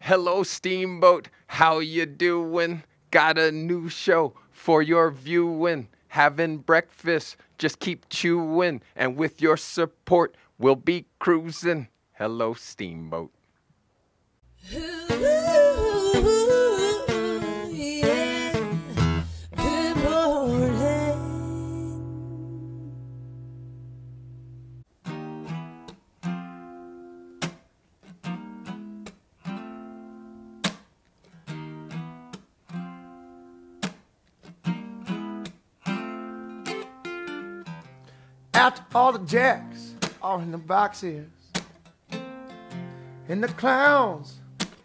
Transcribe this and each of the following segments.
Hello, Steamboat, how you doing? Got a new show for your viewing. Having breakfast, just keep chewing. And with your support, we'll be cruising. Hello, Steamboat. After all the jacks are in the boxes, and the clowns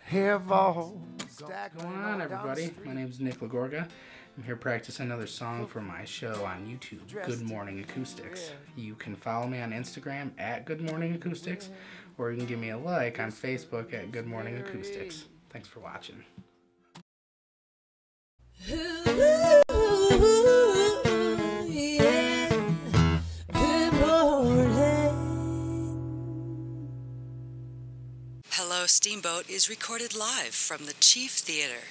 have all What's going on, everybody? My name is Nick Lagorga. I'm here practicing another song for my show on YouTube, Good Morning Acoustics. You can follow me on Instagram at Good Morning Acoustics, or you can give me a like on Facebook at Good Morning Acoustics. Thanks for watching. Hello, Steamboat is recorded live from the Chief Theater.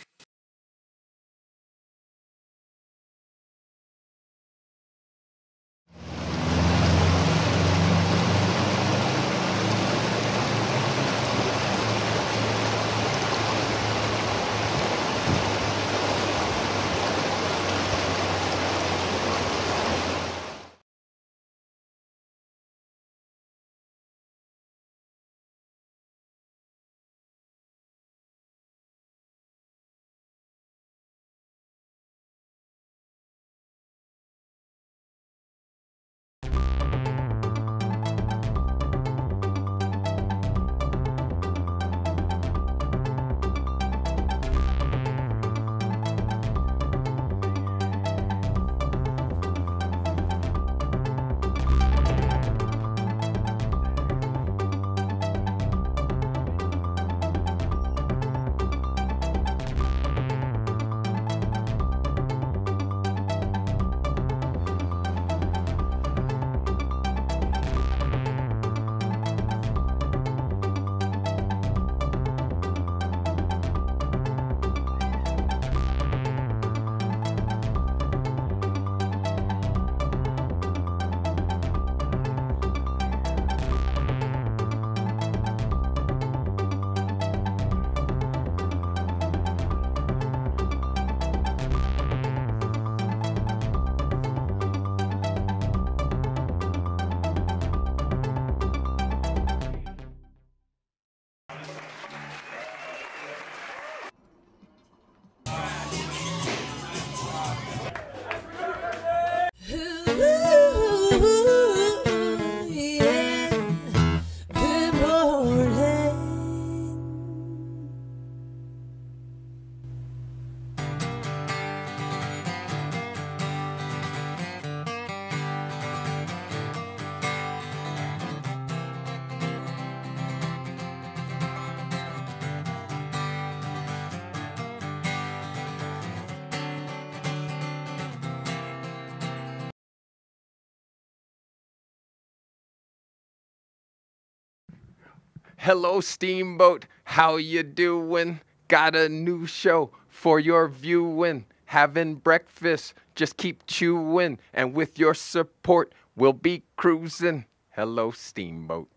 Hello, Steamboat, how you doing? Got a new show for your viewing. Having breakfast, just keep chewing. And with your support, we'll be cruising. Hello, Steamboat.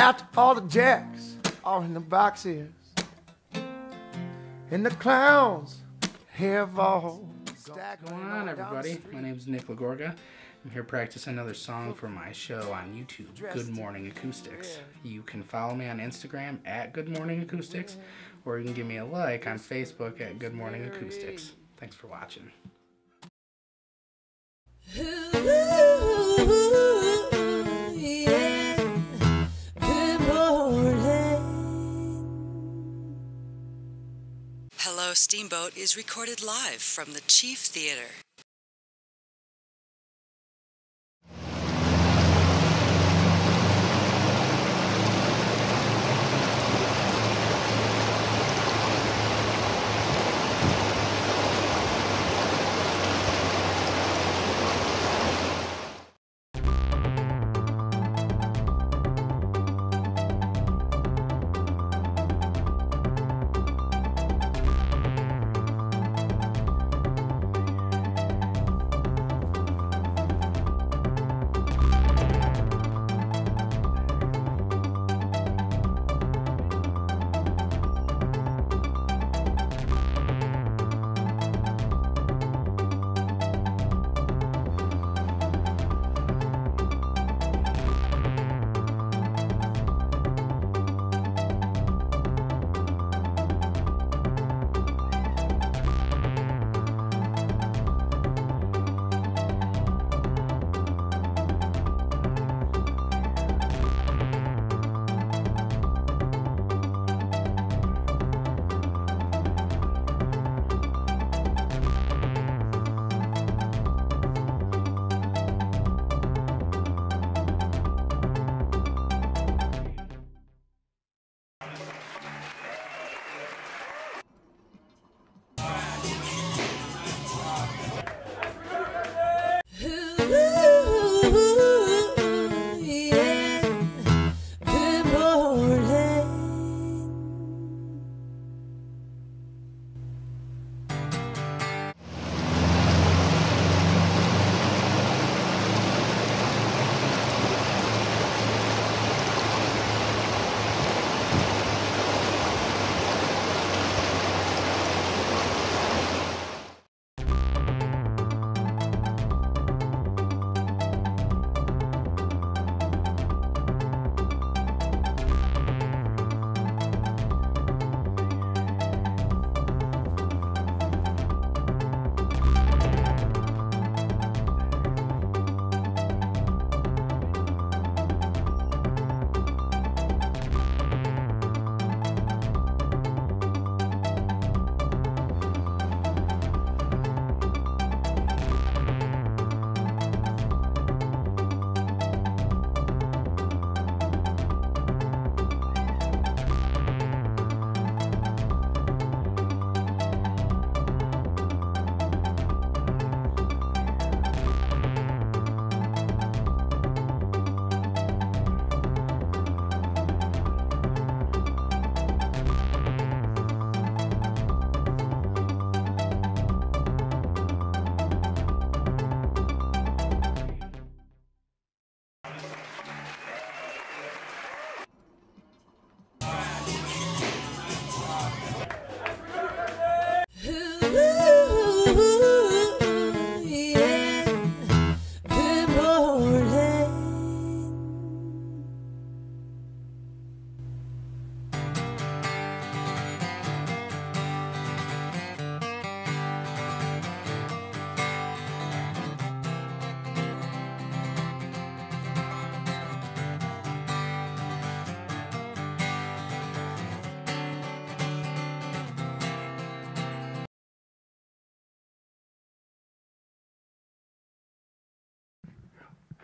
After all the jacks are in the boxes, and the clowns have all What's going on, everybody? My name is Nick Lagorga. I'm here practicing another song for my show on YouTube, Good Morning Acoustics. You can follow me on Instagram at Good Morning Acoustics, or you can give me a like on Facebook at Good Morning Acoustics. Thanks for watching. Hello, Steamboat is recorded live from the Chief Theater.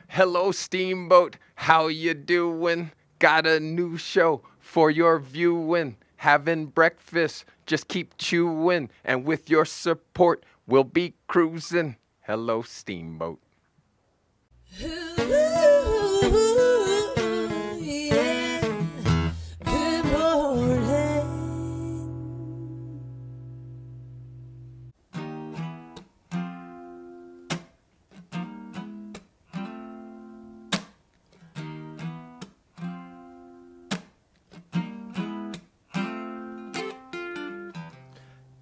Hello, Steamboat, how you doing? Got a new show for your viewing. Having breakfast, just keep chewing. And with your support, we'll be cruising. Hello, Steamboat.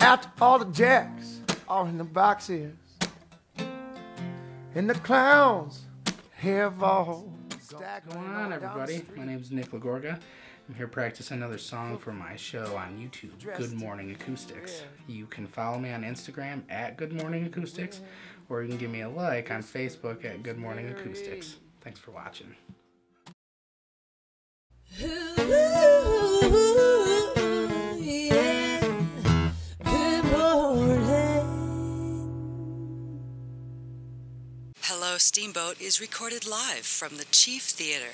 After all the jacks are in the boxes, and the clowns have all stacked. What's going on, everybody? My name is Nick Lagorga. I'm here practicing another song for my show on YouTube, Good Morning Acoustics. You can follow me on Instagram at Good Morning Acoustics, or you can give me a like on Facebook at Good Morning Acoustics. Thanks for watching. Hello, Steamboat is recorded live from the Chief Theater.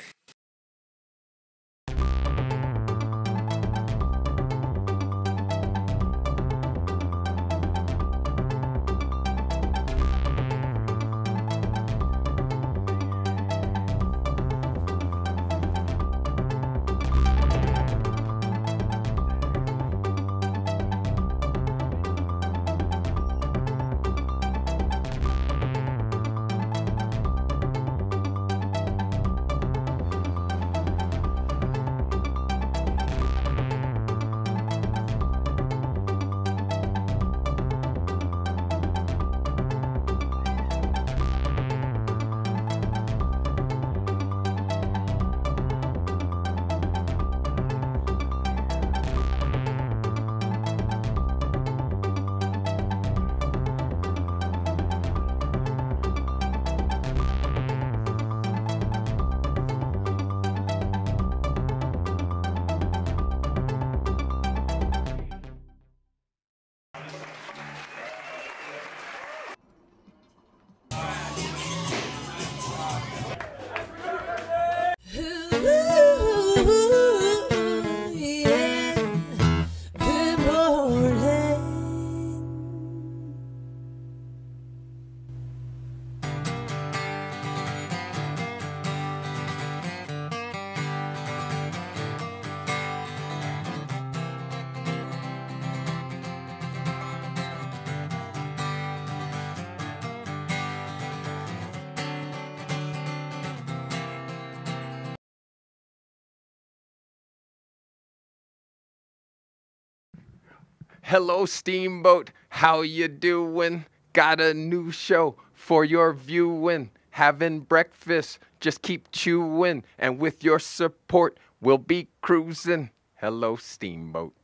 Hello, Steamboat, how you doing? Got a new show for your viewing. Having breakfast, just keep chewing. And with your support, we'll be cruising. Hello, Steamboat.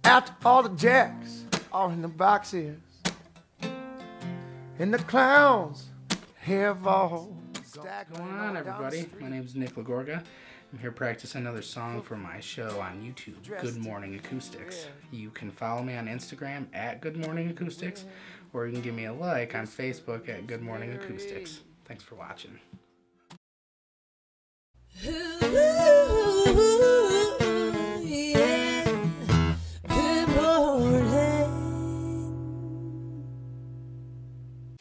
After all the jacks are in the boxes, and the clowns have all stacked. What's going on, everybody? My name is Nick Lagorga. I'm here practicing another song for my show on YouTube, Good Morning Acoustics. You can follow me on Instagram at Good Morning Acoustics, or you can give me a like on Facebook at Good Morning Acoustics. Thanks for watching.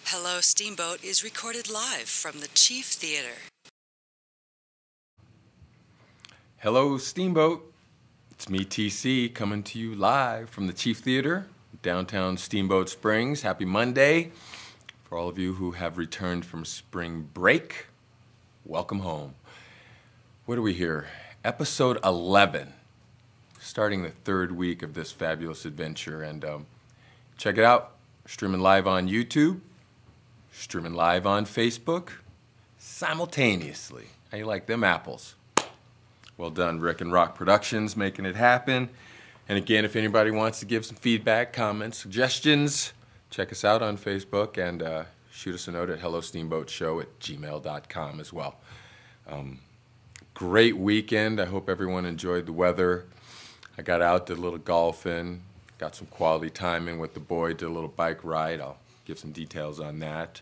Hello, Steamboat is recorded live from the Chief Theater. Hello, Steamboat. It's me, TC, coming to you live from the Chief Theater, downtown Steamboat Springs. Happy Monday. For all of you who have returned from spring break, welcome home. What are we here? Episode 11, starting the third week of this fabulous adventure. And check it out. Streaming live on YouTube, streaming live on Facebook, simultaneously. How you like them apples? Well done, Rick and Rock Productions, making it happen. And again, if anybody wants to give some feedback, comments, suggestions, check us out on Facebook and shoot us a note at hellosteamboatshow@gmail.com as well. Great weekend. I hope everyone enjoyed the weather. I got out, did a little golfing, got some quality time in with the boy, did a little bike ride. I'll give some details on that.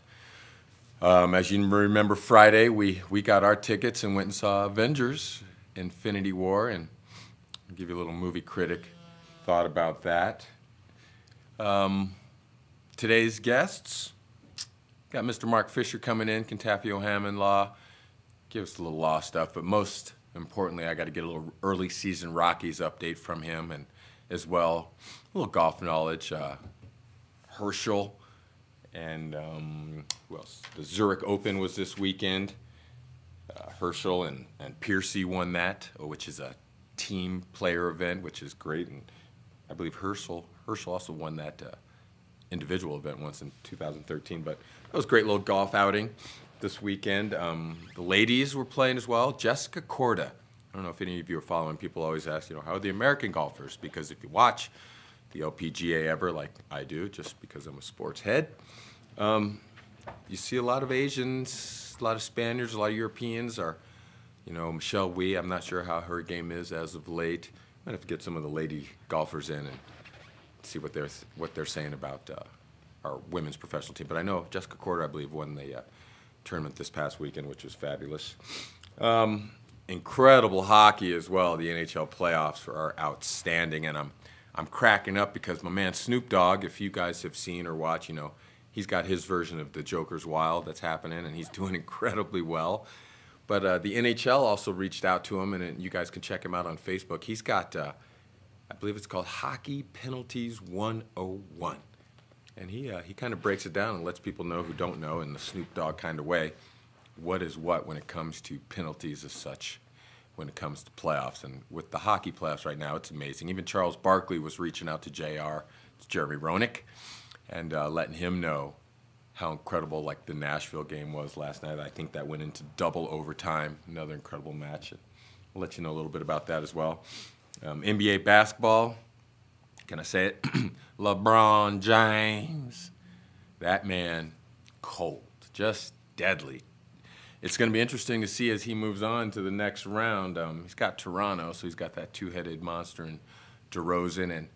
As you remember, Friday, we got our tickets and went and saw Avengers: Infinity War, and I'll give you a little movie critic thought about that. Today's guests, got Mr. Mark Fisher coming in, Contafio Hammond Law, give us a little law stuff, but most importantly, I got to get a little early season Rockies update from him, and as well, a little golf knowledge. Herschel and who else? The Zurich Open was this weekend. Herschel and Piercy won that, which is a team player event, which is great. And I believe Herschel also won that individual event once in 2013. But that was a great little golf outing this weekend. The ladies were playing as well. Jessica Korda. I don't know if any of you are following. People always ask, how are the American golfers? Because if you watch the LPGA ever, like I do, just because I'm a sports head, you see a lot of Asians, a lot of Spaniards, a lot of Europeans. Michelle Wee, I'm not sure how her game is as of late. Might have to get some of the lady golfers in and see what they're saying about our women's professional team. But I know Jessica Korda, I believe, won the tournament this past weekend, which was fabulous. Incredible hockey as well. The NHL playoffs are outstanding, and I'm cracking up because my man Snoop Dogg, if you guys have seen or watched, he's got his version of the Joker's Wild that's happening, and he's doing incredibly well. But the NHL also reached out to him, and you guys can check him out on Facebook. He's got, I believe it's called Hockey Penalties 101. And he kind of breaks it down and lets people know who don't know in the Snoop Dogg kind of way what is what when it comes to penalties as such, when it comes to playoffs. And with the hockey playoffs right now, it's amazing. Even Charles Barkley was reaching out to JR, it's Jeremy Roenick, and letting him know how incredible the Nashville game was last night. I think that went into double overtime, another incredible match. And I'll let you know a little bit about that as well. NBA basketball, can I say it? LeBron James, that man, cold, just deadly. It's going to be interesting to see as he moves on to the next round. He's got Toronto, so he's got that two-headed monster in DeRozan and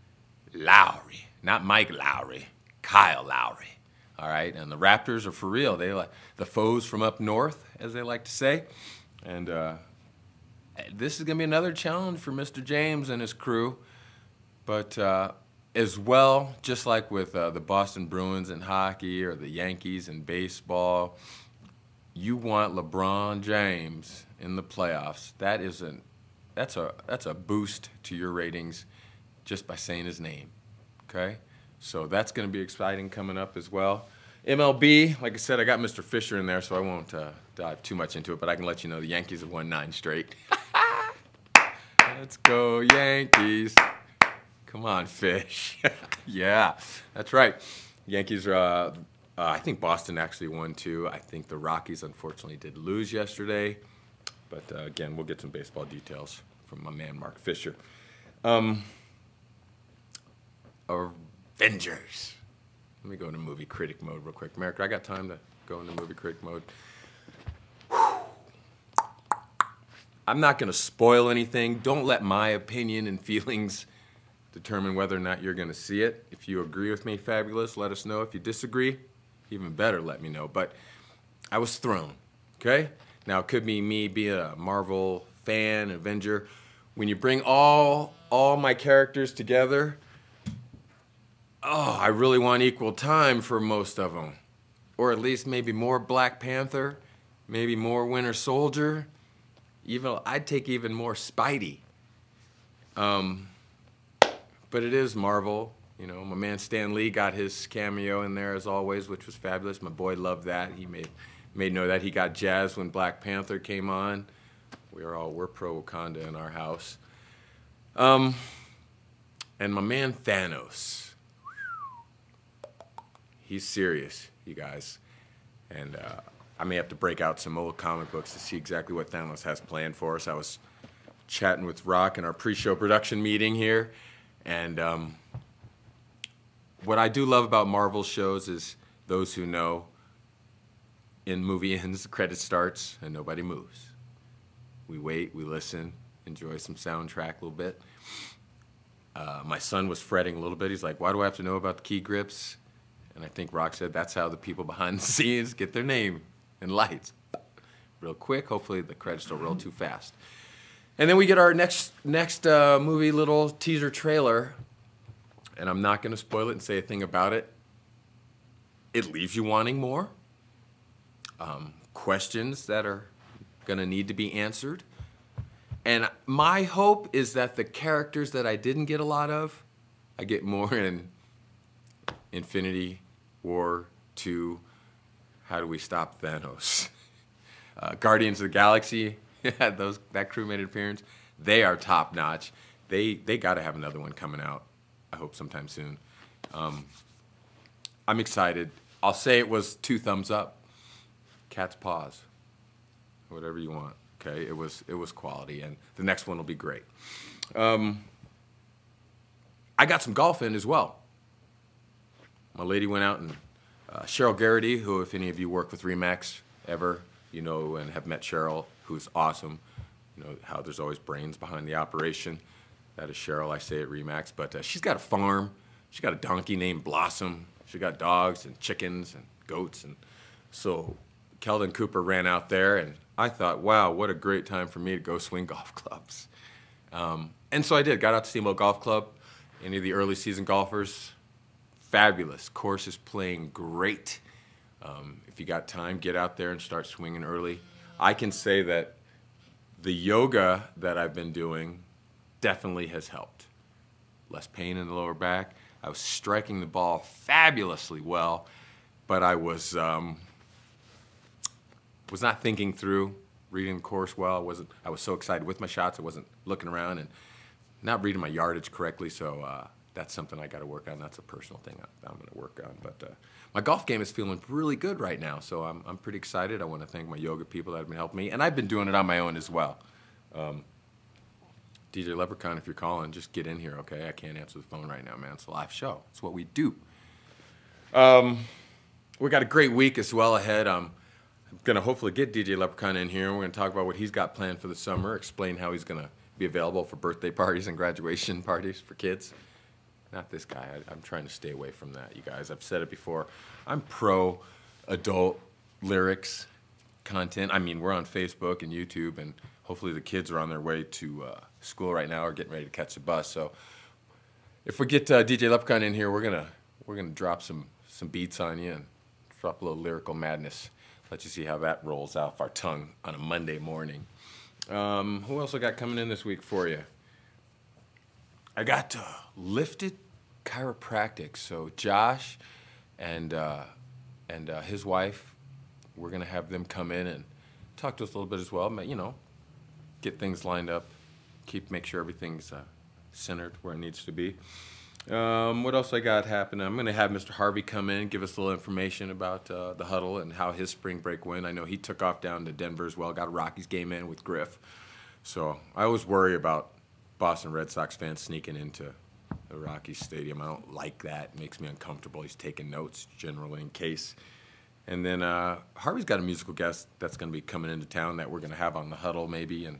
Lowry, not Mike Lowry, Kyle Lowry. All right, and the Raptors are for real. They like the foes from up north, as they like to say. And this is going to be another challenge for Mr. James and his crew. But as well, just like with the Boston Bruins in hockey or the Yankees in baseball, you want LeBron James in the playoffs. That's a boost to your ratings just by saying his name. Okay? So that's going to be exciting coming up as well. MLB, like I said, I got Mr. Fisher in there, so I won't dive too much into it, but I can let you know the Yankees have won 9 straight. Let's go, Yankees. Come on, Fish. Yeah, that's right. Yankees are, I think Boston actually won too. I think the Rockies, unfortunately, did lose yesterday. But again, we'll get some baseball details from my man, Mark Fisher. Avengers. Let me go into movie critic mode real quick. America, I got time to go into movie critic mode. I'm not going to spoil anything. Don't let my opinion and feelings determine whether or not you're going to see it. If you agree with me, fabulous. Let us know. If you disagree, even better, let me know. But I was thrown, okay? Now, it could be me being a Marvel fan, Avenger. When you bring all my characters together, I really want equal time for most of them. Or at least maybe more Black Panther, maybe more Winter Soldier. I'd take even more Spidey. But it is Marvel. My man Stan Lee got his cameo in there as always, which was fabulous. My boy loved that. He made know that he got jazzed when Black Panther came on. We're pro Wakanda in our house. And my man Thanos. He's serious, you guys. And I may have to break out some old comic books to see exactly what Thanos has planned for us. I was chatting with Rock in our pre-show production meeting here. And what I do love about Marvel shows is those who know, in movie ends, the credit starts, and nobody moves. We wait, we listen, enjoy some soundtrack a little bit. My son was fretting a little bit. He's like, why do I have to know about the key grips? And I think Rock said that's how the people behind the scenes get their name and lights. Real quick, hopefully the credits don't roll too fast. And then we get our next movie little teaser trailer, and I'm not going to spoil it and say a thing about it. It leaves you wanting more. Questions that are going to need to be answered. And my hope is that the characters that I didn't get a lot of, I get more in Infinity War 2, How Do We Stop Thanos? Guardians of the Galaxy, that crew made an appearance. They are top notch. They got to have another one coming out, I hope sometime soon. I'm excited. I'll say it was 2 thumbs up. Cat's paws. Whatever you want. Okay, it was quality, and the next one will be great. I got some golf in as well. My lady went out and Cheryl Garrity, who, if any of you work with Remax ever, you know and have met Cheryl, who's awesome. You know how there's always brains behind the operation. That is Cheryl, I say at Remax. But she's got a farm. She's got a donkey named Blossom. She's got dogs and chickens and goats. And so Keldon Cooper ran out there, and I thought, wow, what a great time for me to go swing golf clubs. And so I did. Got out to Steamboat Golf Club. Any of the early season golfers, fabulous. Course is playing great. If you got time, get out there and start swinging early. I can say that the yoga that I've been doing definitely has helped. Less pain in the lower back. I was striking the ball fabulously well, but I was not thinking through, reading the course well. I was so excited with my shots, I wasn't looking around and not reading my yardage correctly, so that's something I got to work on. That's a personal thing I'm going to work on. But my golf game is feeling really good right now, so I'm pretty excited. I want to thank my yoga people that have been helping me, and I've been doing it on my own as well. DJ Leprechaun, if you're calling, just get in here, okay? I can't answer the phone right now, man. It's a live show. It's what we do. We got a great week as well ahead. I'm going to hopefully get DJ Leprechaun in here. We're going to talk about what he's got planned for the summer, explain how he's going to be available for birthday parties and graduation parties for kids. Not this guy. I'm trying to stay away from that, you guys. I've said it before. I'm pro adult lyrics content. I mean, we're on Facebook and YouTube, and hopefully the kids are on their way to school right now or getting ready to catch the bus. So if we get DJ Leprechaun in here, we're gonna drop some beats on you and drop a little lyrical madness. Let you see how that rolls off our tongue on a Monday morning. Who else I got coming in this week for you? I got Lifted Chiropractic. So Josh and his wife, we're going to have them come in and talk to us a little bit as well. You know, get things lined up, make sure everything's centered where it needs to be. What else I got happening? I'm going to have Mr. Harvey come in, give us a little information about the huddle and how his spring break went. I know he took off down to Denver as well, got a Rockies game in with Griff. So I always worry about Boston Red Sox fans sneaking into the Rockies stadium. I don't like that. It makes me uncomfortable. He's taking notes generally in case. And then Harvey's got a musical guest that's going to be coming into town that we're going to have on the huddle maybe and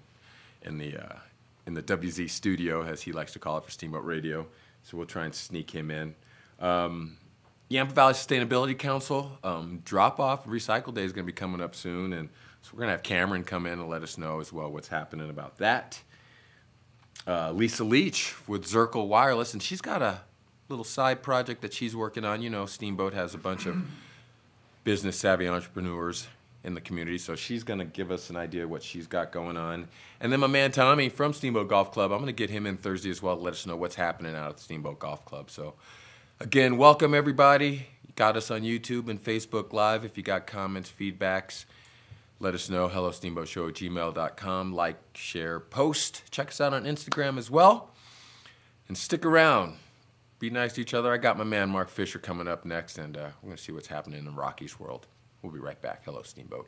in the WZ studio, as he likes to call it, for Steamboat Radio. So we'll try and sneak him in. Yampa Valley Sustainability Council, drop-off recycle day is going to be coming up soon. And so we're going to have Cameron come in and let us know as well what's happening about that. Lisa Leach with Zirkle Wireless, and she's got a little side project that she's working on. You know, Steamboat has a bunch of business-savvy entrepreneurs in the community, so she's going to give us an idea of what she's got going on. And then my man Tommy from Steamboat Golf Club, I'm going to get him in Thursday as well to let us know what's happening out at the Steamboat Golf Club. So, again, welcome everybody. You got us on YouTube and Facebook Live. If you got comments, feedbacks, let us know. HelloSteamboatShow@gmail.com. Like, share, post. Check us out on Instagram as well. And stick around. Be nice to each other. I got my man Mark Fisher coming up next, and we're going to see what's happening in the Rockies world. We'll be right back. Hello, Steamboat.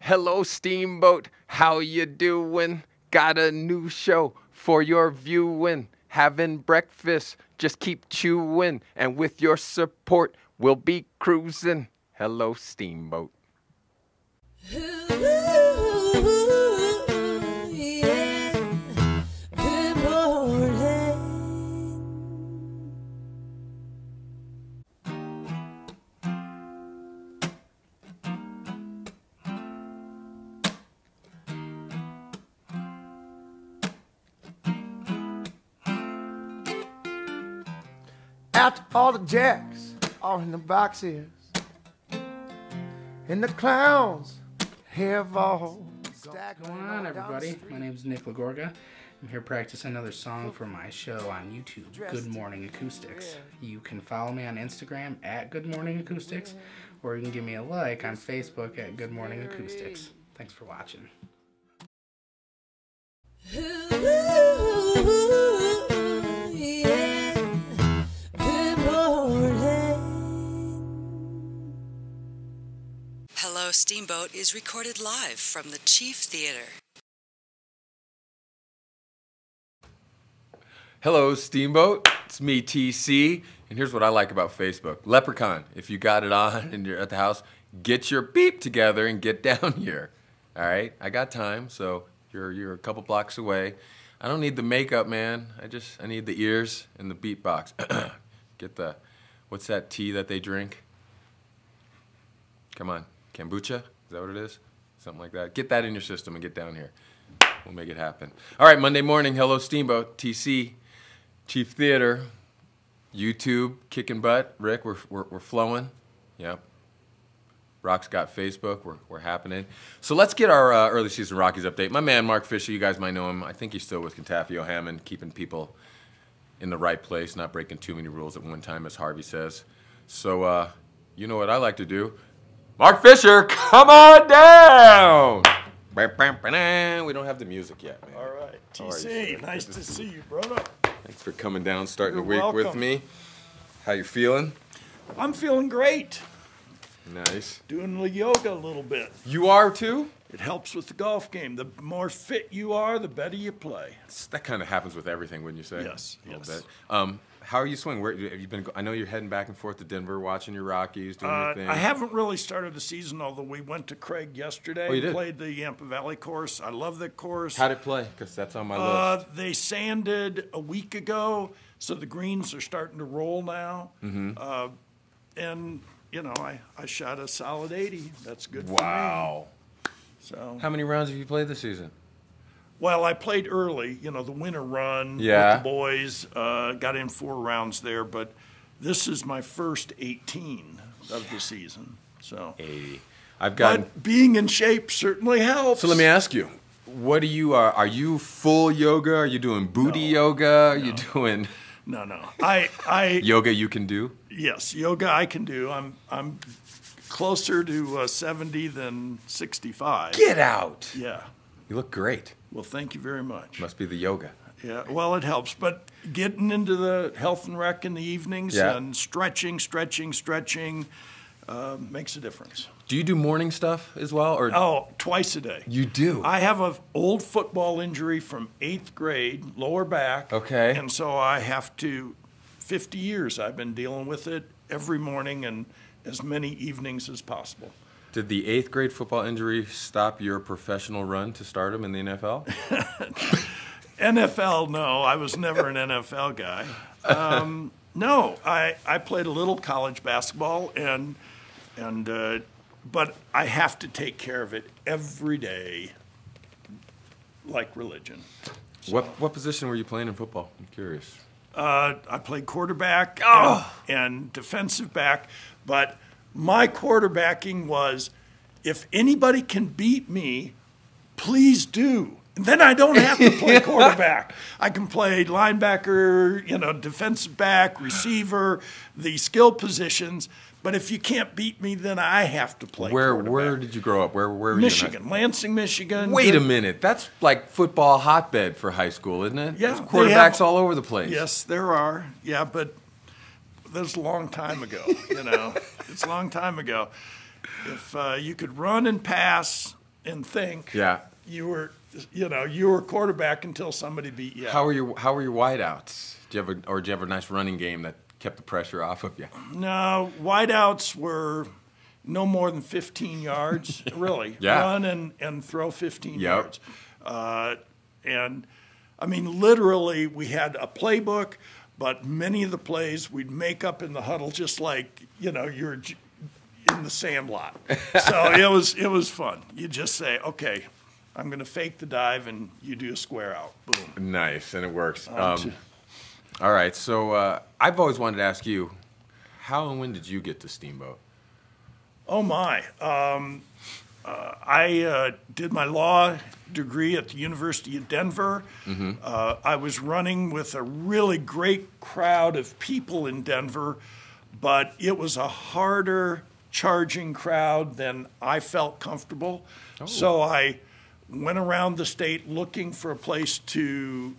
Hello, Steamboat. How you doing? Got a new show for your viewing. Having breakfast, just keep chewing. And with your support, we'll be cruising. Hello, Steamboat. After all the jacks are in the boxes, and the clowns have all What's going on, everybody? My name's Nick Lagorga. I'm here practicing another song for my show on YouTube, Good Morning Acoustics. You can follow me on Instagram at Good Morning Acoustics, or you can give me a like on Facebook at Good Morning Acoustics. Thanks for watching. Hello, Steamboat is recorded live from the Chief Theater. Hello, Steamboat. It's me, TC. And here's what I like about Facebook. Leprechaun, if you got it on and you're at the house, get your beep together and get down here. All right? I got time, so you're a couple blocks away. I don't need the makeup, man. I need the ears and the beatbox. Get the, what's that tea that they drink? Come on. Kombucha? Is that what it is? Something like that. Get that in your system and get down here. We'll make it happen. All right, Monday morning. Hello, Steamboat. TC, Chief Theater, YouTube, kicking butt. Rick, we're flowing. Yep. Rock's got Facebook. We're happening. So let's get our early season Rockies update. My man, Mark Fisher, you guys might know him. I think he's still with Contafio Hammond, keeping people in the right place, not breaking too many rules at one time, as Harvey says. So you know what I like to do. Mark Fisher, come on down! We don't have the music yet, man. All right, TC, nice to see you, brother. Thanks for coming down, starting the week welcome. with me. How you feeling? I'm feeling great. Nice. Doing the yoga a little bit. You are too? It helps with the golf game. The more fit you are, the better you play. That kind of happens with everything, wouldn't you say? Yes, A little yes. bit. How are you swinging? Where have you been? I know you're heading back and forth to Denver, watching your Rockies, doing your thing. I haven't really started the season, although we went to Craig yesterday. Oh, you did? Played the Yampa Valley course. I love that course. How'd it play? Because that's on my list. They sanded a week ago, so the greens are starting to roll now. Mm-hmm. And, you know, I shot a solid 80. That's good for me. Wow. So. How many rounds have you played this season? Well, I played early, you know, the winter run with the boys. Got in 4 rounds there, but this is my first 18 of the season. So 80. But being in shape certainly helps. So let me ask you, what are you full yoga? Are you doing booty yoga? Are you doing No. I yoga you can do? Yes, yoga I can do. I'm closer to 70 than 65. Get out. Yeah. You look great. Well, thank you very much. Must be the yoga. Yeah, well, it helps. But getting into the health and rec in the evenings and stretching makes a difference. Do you do morning stuff as well? Or twice a day. You do? I have an old football injury from 8th grade, lower back. Okay. And so I have to, 50 years I've been dealing with it every morning and as many evenings as possible. Did the 8th grade football injury stop your professional run to stardom in the NFL? NFL, no. I was never an NFL guy. No, I played a little college basketball, but I have to take care of it every day, like religion. So, what position were you playing in football? I'm curious. I played quarterback and defensive back, but my quarterbacking was, if anybody can beat me, please do. And then I don't have to play quarterback. I can play linebacker, defensive back, receiver, the skill positions. But if you can't beat me, then I have to play quarterback. Where did you grow up? Where were Michigan, you? Lansing, Michigan. Wait a minute. That's like football hotbed for high school, isn't it? Yeah. There's quarterbacks all over the place. Yes, there are. Yeah, but that's a long time ago, It's a long time ago. If you could run and pass and think. Yeah. You were quarterback until somebody beat you. How were your wideouts? Did you have a nice running game that kept the pressure off of you? No, wideouts were no more than 15 yards, really. Yeah. Run and throw 15 Yep. yards. And, I mean, literally, we had a playbook, but many of the plays we'd make up in the huddle just like, you're in the sandlot. So it was fun. You just say, okay, I'm going to fake the dive, and you do a square out. Boom. Nice, and it works. All right, so I've always wanted to ask you, how and when did you get to Steamboat? Oh, my. I did my law degree at the University of Denver. Mm-hmm. I was running with a really great crowd of people in Denver, but it was a harder charging crowd than I felt comfortable. Oh. So I went around the state looking for a place to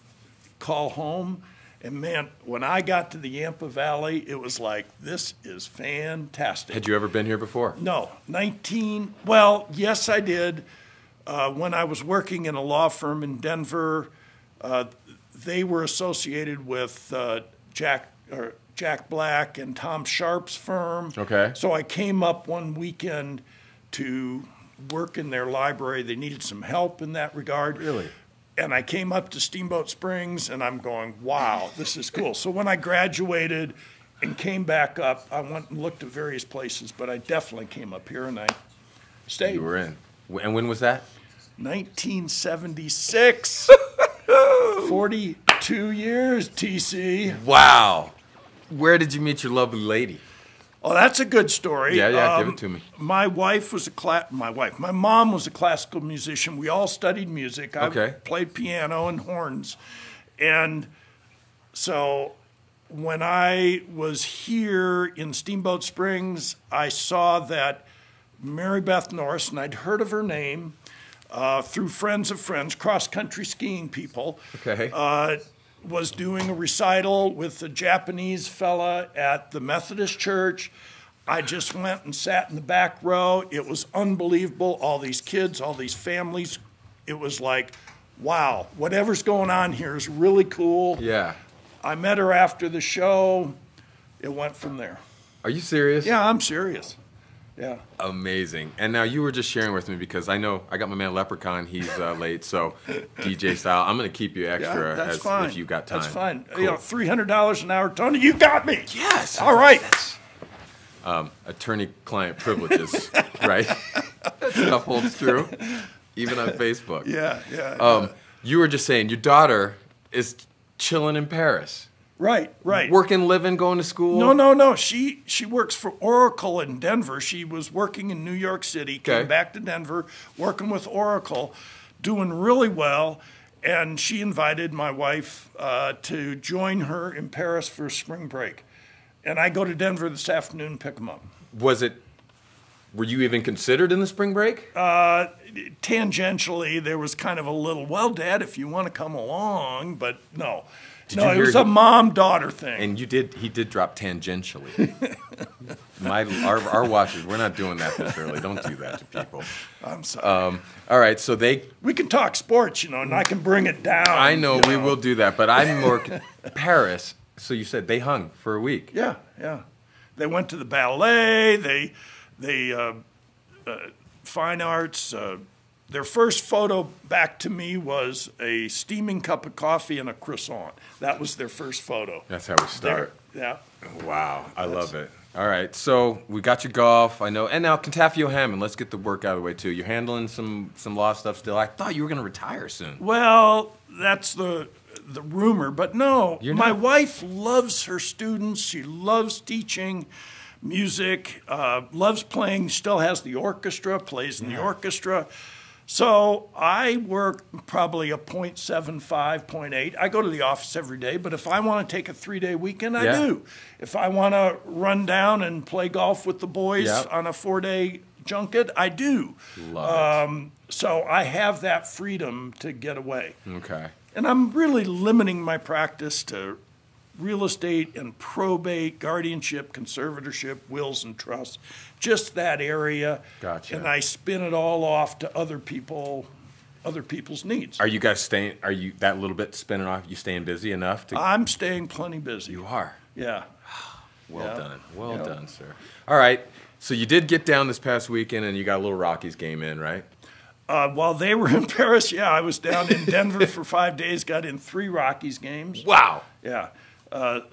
call home. And, man, when I got to the Yampa Valley, it was like, this is fantastic. Had you ever been here before? No. Well, yes, I did. When I was working in a law firm in Denver, they were associated with Jack Black and Tom Sharp's firm. Okay. So I came up one weekend to work in their library. They needed some help in that regard. Really? And I came up to Steamboat Springs, and I'm going, wow, this is cool. So when I graduated and came back up, I went and looked at various places, but I definitely came up here, and I stayed. You were in. And when was that? 1976. 42 years, TC. Wow. Where did you meet your lovely lady? Oh, that's a good story. Yeah, give it to me. My mom was a classical musician. We all studied music. I played piano and horns. And so when I was here in Steamboat Springs, I saw that Mary Beth Norris, and I'd heard of her name through friends of friends, cross-country skiing people, was doing a recital with a Japanese fella at the Methodist Church. I just went and sat in the back row. It was unbelievable. All these kids, all these families. It was like, wow, whatever's going on here is really cool. Yeah. I met her after the show. It went from there. Are you serious? Yeah, I'm serious. Yeah. Amazing. And now you were just sharing with me because I know I got my man Leprechaun. He's late, so DJ style. I'm going to keep you extra if you got time. That's fine. Cool. $300 an hour, Tony. You got me. Yes. All right. Attorney-client privileges, right? That stuff holds true, even on Facebook. Yeah. You were just saying your daughter is chilling in Paris. Right. Working, living, going to school? No. She works for Oracle in Denver. She was working in New York City, came back to Denver, working with Oracle, doing really well. And she invited my wife to join her in Paris for spring break. And I go to Denver this afternoon and pick them up. Were you even considered in the spring break? Tangentially, there was kind of a little, well, Dad, if you want to come along, but no. No, it was a mom-daughter thing. And he did drop tangentially. Our watchers, we're not doing that this early. Don't do that to people. I'm sorry. All right, so we can talk sports, and I can bring it down. I know, we will do that, but I'm more Paris. So you said they hung for a week. Yeah. They went to the ballet. They fine arts. Their first photo back to me was a steaming cup of coffee and a croissant. That was their first photo. That's how we start. Yeah. Wow, I love it. All right, so we got your golf, I know. And now Contafio Hammond, let's get the work out of the way, too. You're handling some law stuff still. I thought you were going to retire soon. Well, that's the rumor. But no, my wife loves her students. She loves teaching music, loves playing, still has the orchestra, plays in the orchestra. So I work probably a 0.75, 0.8. I go to the office every day, but if I want to take a 3-day weekend, I do. If I want to run down and play golf with the boys on a 4-day junket, I do. Love it. So I have that freedom to get away. Okay. And I'm really limiting my practice to real estate and probate, guardianship, conservatorship, wills and trusts, just that area. Gotcha. And I spin it all off to other people's needs. Are you guys staying? Are you that little bit spinning off? You staying busy enough to? I'm staying plenty busy. You are. Yeah. Well done. Well Yeah. done, sir. All right. So you did get down this past weekend, and you got a little Rockies game in, right? While they were in Paris, yeah, I was down in Denver for 5 days, got in 3 Rockies games. Wow. Yeah.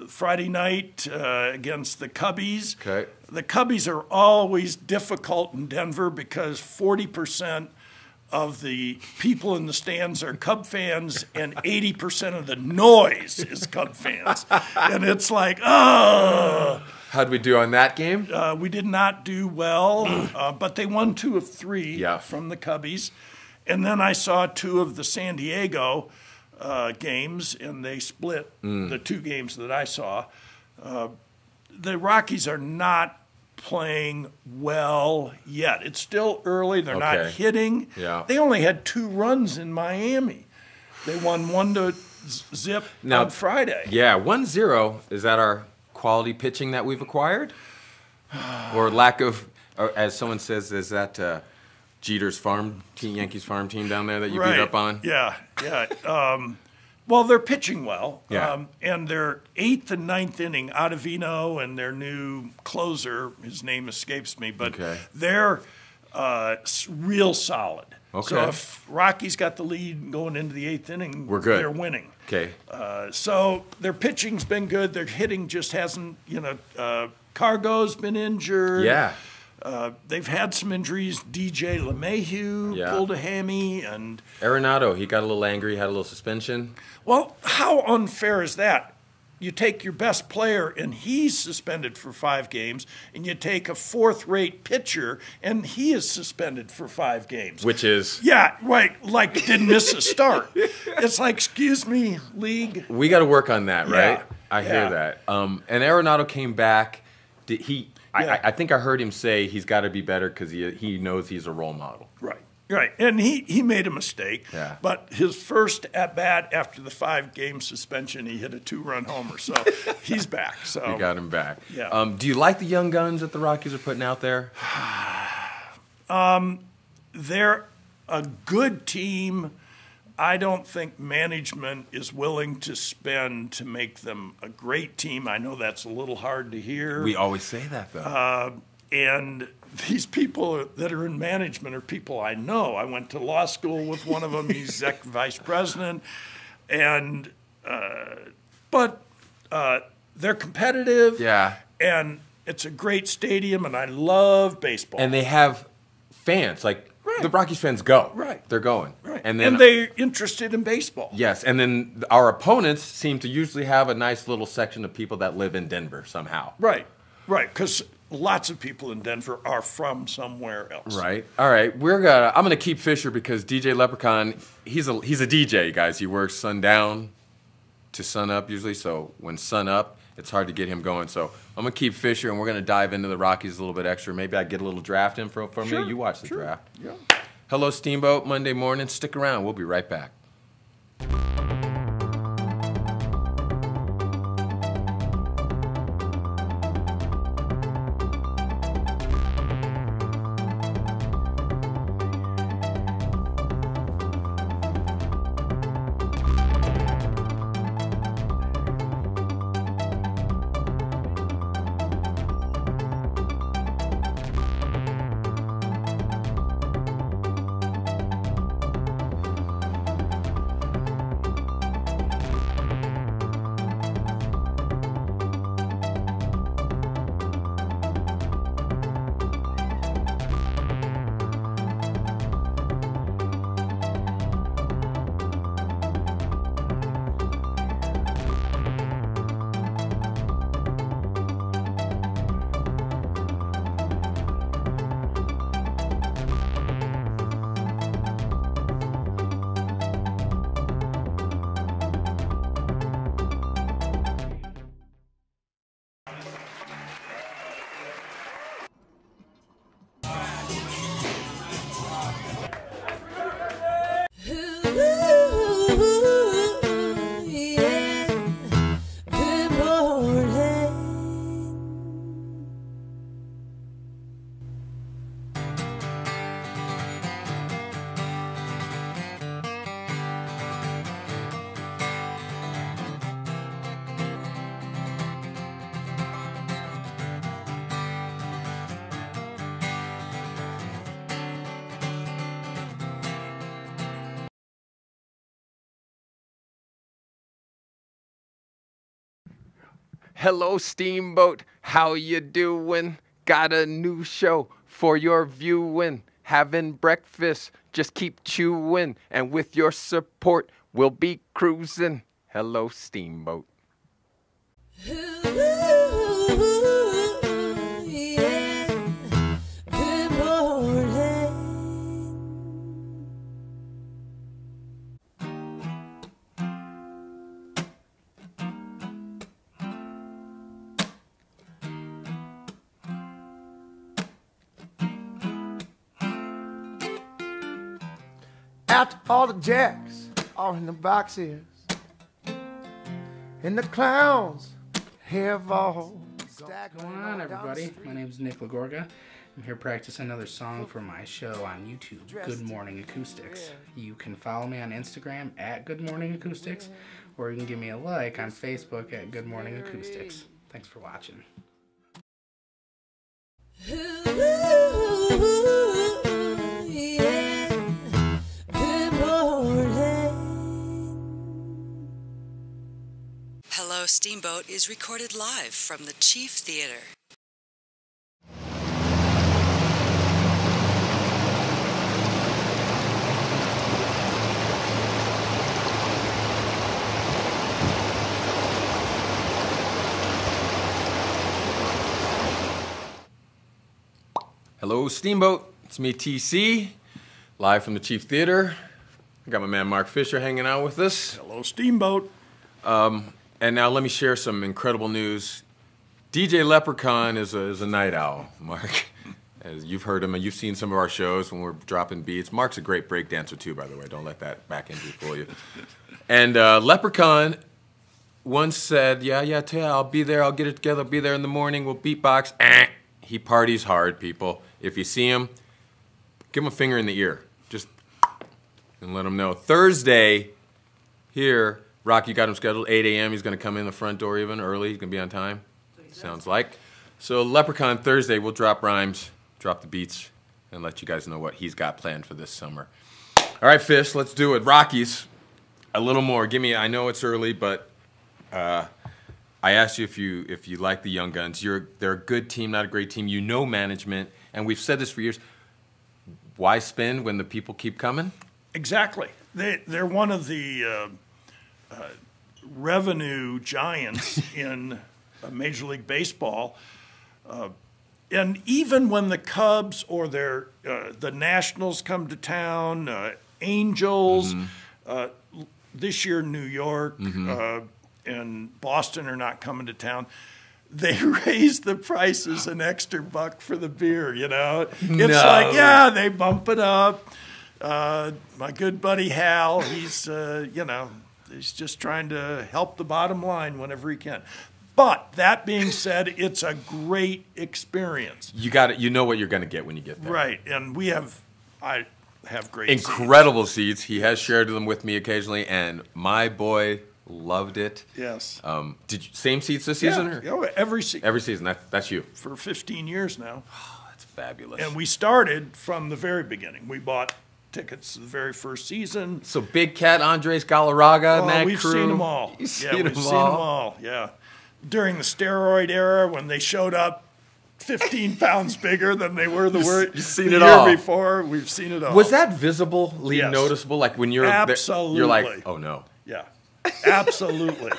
Friday night against the Cubbies. Okay. The Cubbies are always difficult in Denver because 40% of the people in the stands are Cub fans and 80% of the noise is Cub fans. And it's like, oh. How'd we do on that game? We did not do well, but they won 2 of 3 Yeah. from the Cubbies. And then I saw 2 of the San Diego games, and they split the 2 games that I saw. The Rockies are not playing well yet. It's still early. They're not Okay. hitting. Yeah. They only had 2 runs in Miami. They won 1-0 Now- on Friday. Yeah, 1-0. Is that our quality pitching that we've acquired? Or lack of, or as someone says, is that Jeter's farm team, Yankees farm team down there that you beat up on? Yeah, yeah. Well, they're pitching well. Yeah. And their 8th and 9th inning, Ottavino and their new closer, his name escapes me, but Okay. they're real solid. Okay. So if Rocky's got the lead going into the 8th inning, We're good. they're winning. Okay. So their pitching's been good. Their hitting just hasn't, Cargo's been injured. Yeah. They've had some injuries. DJ LeMahieu Yeah. pulled a hammy, and Arenado, he got a little angry, had a little suspension. well, how unfair is that? You take your best player and he's suspended for 5 games, and you take a 4th-rate pitcher and he is suspended for 5 games. Which is, Yeah, right. Like didn't miss a start. It's like, excuse me, league. we got to work on that, right? Yeah. I hear Yeah. that. And Arenado came back. Did he? Yeah. I think I heard him say he's got to be better because he knows he's a role model. Right. Right. And he made a mistake. Yeah. But his first at-bat after the 5-game suspension, he hit a 2-run homer. So he's back. So You got him back. Yeah. Do you like the young guns that the Rockies are putting out there? they're a good team. I don't think management is willing to spend to make them a great team. I know that's a little hard to hear. We always say that, though. And these people that are in management are people I know. I went to law school with one of them. He's vice president. And but they're competitive. Yeah. And it's a great stadium, and I love baseball. And they have fans. Like, the Rockies fans go. Right. They're going. right. And then they're interested in baseball. yes, and then our opponents seem to usually have a nice little section of people that live in Denver somehow. Right. Because lots of people in Denver are from somewhere else. Right. All right. I'm gonna keep Fisher because DJ Leprechaun, he's a DJ, guys. He works sundown to sun up usually. So when sun up, it's hard to get him going. So I'm gonna keep Fisher, and we're gonna dive into the Rockies a little bit extra. Maybe I get a little draft info from Sure, you. You watch the sure. draft. Yeah. Hello, Steamboat. Monday morning. Stick around. We'll be right back. Hello, Steamboat. How you doing? Got a new show for your viewing. Having breakfast, just keep chewing. And with your support, we'll be cruising. Hello, Steamboat. After all the jacks are in the boxes, and the clowns have all stacked. What's going on, everybody? My name's Nick Lagorga. I'm here practicing another song for my show on YouTube, Good Morning Acoustics. You can follow me on Instagram at Good Morning Acoustics, or you can give me a like on Facebook at Good Morning Acoustics. Thanks for watching. Hello, Steamboat is recorded live from the Chief Theater. Hello, Steamboat. It's me, TC, live from the Chief Theater. I got my man Mark Fisher hanging out with us. Hello, Steamboat. And now let me share some incredible news. DJ Leprechaun is a night owl, Mark. As you've heard him and you've seen some of our shows when we're dropping beats. Mark's a great break dancer too, by the way. Don't let that back injury fool you. And Leprechaun once said, yeah, I'll be there. I'll get it together. I'll be there in the morning. We'll beatbox. He parties hard, people. If you see him, give him a finger in the ear. Just and let him know. Thursday here, Rocky got him scheduled 8 a.m. He's going to come in the front door even early. He's going to be on time. Sounds like. So Leprechaun Thursday, we'll drop rhymes, drop the beats, and let you guys know what he's got planned for this summer. All right, Fish, let's do it. Rockies, a little more. Give me. I know it's early, but I asked you if you like the Young Guns. They're a good team, not a great team. You know management, and we've said this for years. Why spin when the people keep coming? Exactly. They're one of the revenue giants in Major League Baseball. And even when the Cubs or the Nationals come to town, Angels, this year New York and Boston are not coming to town, they raise the prices an extra buck for the beer, you know? It's like, yeah, they bump it up. My good buddy Hal, he's just trying to help the bottom line whenever he can. But that being said, it's a great experience. You know what you're going to get when you get there. Right, and I have great incredible seats. He has shared them with me occasionally, and my boy loved it. Yes. Did you, same seats this season? Yeah, every season. Every season. That's you. For 15 years now. Oh, that's fabulous. And we started from the very beginning. We bought tickets to the very first season. So Big Cat, Andres Galarraga, and that we've crew. Seen them all. We've seen them all. Yeah. During the steroid era, when they showed up 15 pounds bigger than they were the year before, we've seen it all. Was that visibly noticeable? Like when you're absolutely. You're like, oh no. Yeah, absolutely,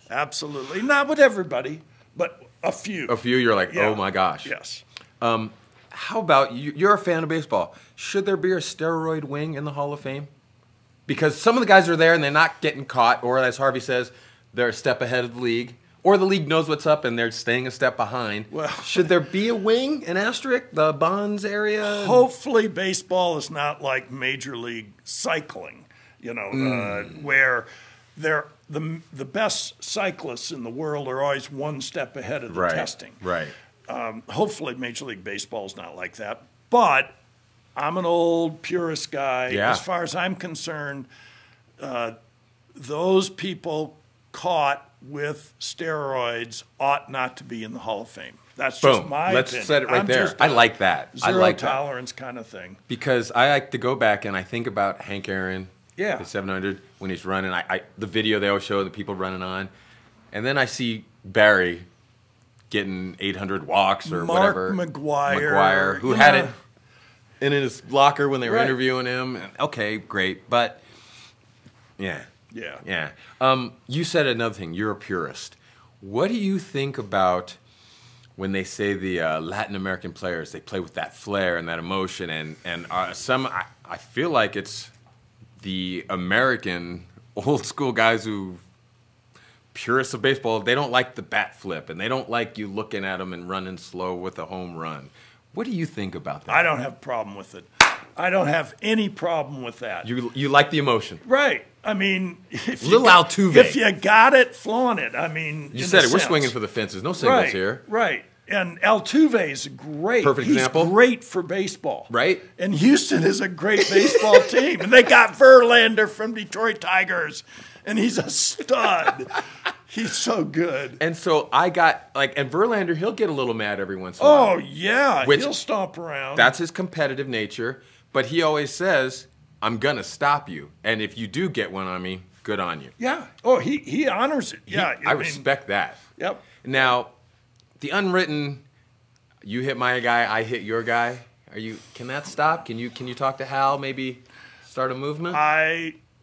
absolutely. Not with everybody, but a few. A few. You're like, oh my gosh. Yes. How about you? You're a fan of baseball. Should there be a steroid wing in the Hall of Fame? Because some of the guys are there and they're not getting caught, or as Harvey says, they're a step ahead of the league. Or the league knows what's up and they're staying a step behind. Well, should there be a wing, an asterisk, the bonds area? Hopefully baseball is not like Major League cycling, where the best cyclists in the world are always one step ahead of the testing. Right. Hopefully Major League Baseball is not like that. But I'm an old purist guy. Yeah. As far as I'm concerned, those people caught with steroids ought not to be in the Hall of Fame. That's just my opinion. Let's set it right there. I like that. I like tolerance kind of thing. Because I like to go back and I think about Hank Aaron, the 700, when he's running. The video they always show the people running on. And then I see Barry getting 800 walks or whatever. Mark McGuire, who had it in his locker when they were interviewing him. And, okay, great. But, yeah. You said another thing. You're a purist. What do you think about when they say the Latin American players, they play with that flair and that emotion, and I feel like it's the American old school guys who, purists of baseball, they don't like the bat flip, and they don't like you looking at them and running slow with a home run. What do you think about that? I don't have a problem with it. I don't have any problem with that. You like the emotion. Right. I mean, if Altuve. you got it, flaunt it. I mean, you said it. We're swinging for the fences. No singles here. Right. And Altuve is great. Perfect example. He's great for baseball. Right. And Houston is a great baseball team. And they got Verlander from Detroit Tigers. And he's a stud. He's so good. And so I got, and Verlander, he'll get a little mad every once in a while. Oh, yeah. He'll stomp around. That's his competitive nature. But he always says, I'm going to stop you. And if you do get one on me, good on you. Yeah. Oh, he honors it. Yeah. I respect that. Yep. Now, the unwritten, you hit my guy, I hit your guy. Can that stop? Can you talk to Hal, maybe start a movement?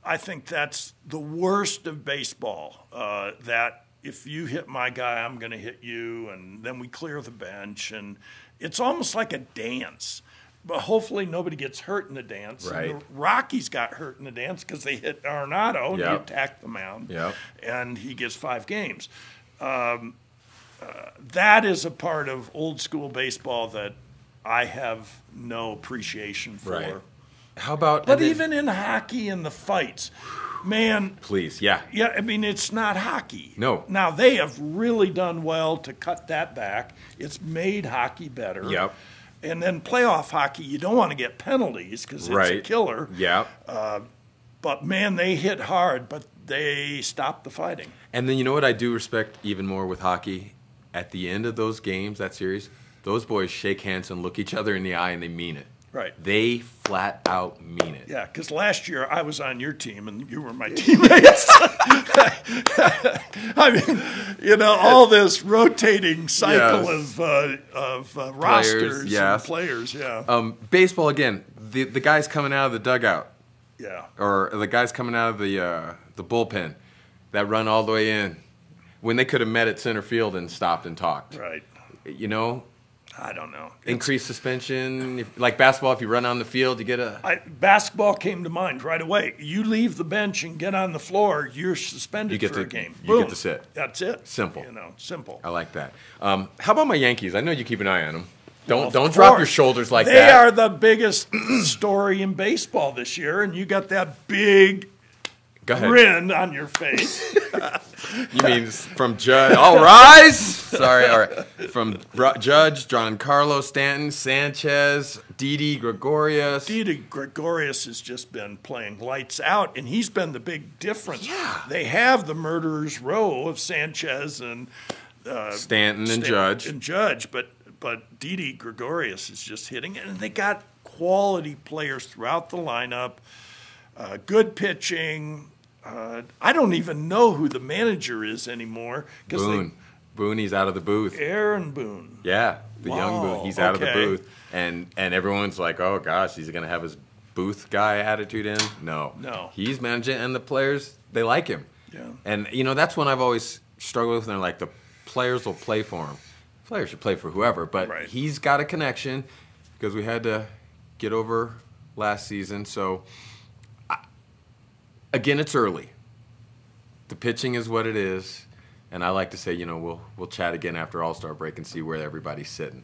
I think that's the worst of baseball, that if you hit my guy, I'm going to hit you, and then we clear the bench. And it's almost like a dance. But hopefully nobody gets hurt in the dance. Right. And the Rockies got hurt in the dance because they hit Arenado, and he attacked the mound, and he gets 5 games. That is a part of old school baseball that I have no appreciation for. Right. How about... But even in hockey and the fights, man... Please, yeah. Yeah, I mean, it's not hockey. No. Now, they have really done well to cut that back. It's made hockey better. Yep. And then playoff hockey, you don't want to get penalties because it's a killer. Yeah. But, man, they hit hard, but they stopped the fighting. And then you know what I do respect even more with hockey? At the end of those games, that series, those boys shake hands and look each other in the eye, and they mean it. Right. They flat out mean it. Yeah, because last year I was on your team and you were my teammates. I mean, all this rotating cycle of rosters and players. Yeah. Baseball again. The guys coming out of the dugout. Yeah. Or the guys coming out of the bullpen that run all the way in when they could have met at center field and stopped and talked. Right. I don't know. Increased suspension. Like basketball, if you run on the field, you get basketball came to mind right away. You leave the bench and get on the floor, you're suspended for a game. You get to sit. That's it. Simple. Simple. I like that. How about my Yankees? I know you keep an eye on them. Don't drop your shoulders like that. They are the biggest story in baseball this year, and you got that big grin on your face. You mean from Judge? All rise. Sorry. All right. From Judge, Giancarlo Stanton, Sanchez, Didi Gregorius. Didi Gregorius has just been playing lights out, and he's been the big difference. Yeah. They have the murderer's row of Sanchez and Stanton and Judge. But Didi Gregorius is just hitting it, and they got quality players throughout the lineup. Good pitching. I don't even know who the manager is anymore. Boone, he's out of the booth. Aaron Boone. Yeah, the young Boone. He's out of the booth. And everyone's like, oh, gosh, he's going to have his booth guy attitude in? No. He's managing, and the players, they like him. Yeah. And, that's when I've always struggled with, and they're like, the players will play for him. Players should play for whoever, but he's got a connection because we had to get over last season. So... Again, it's early. The pitching is what it is, and I like to say, we'll chat again after All-Star break and see where everybody's sitting.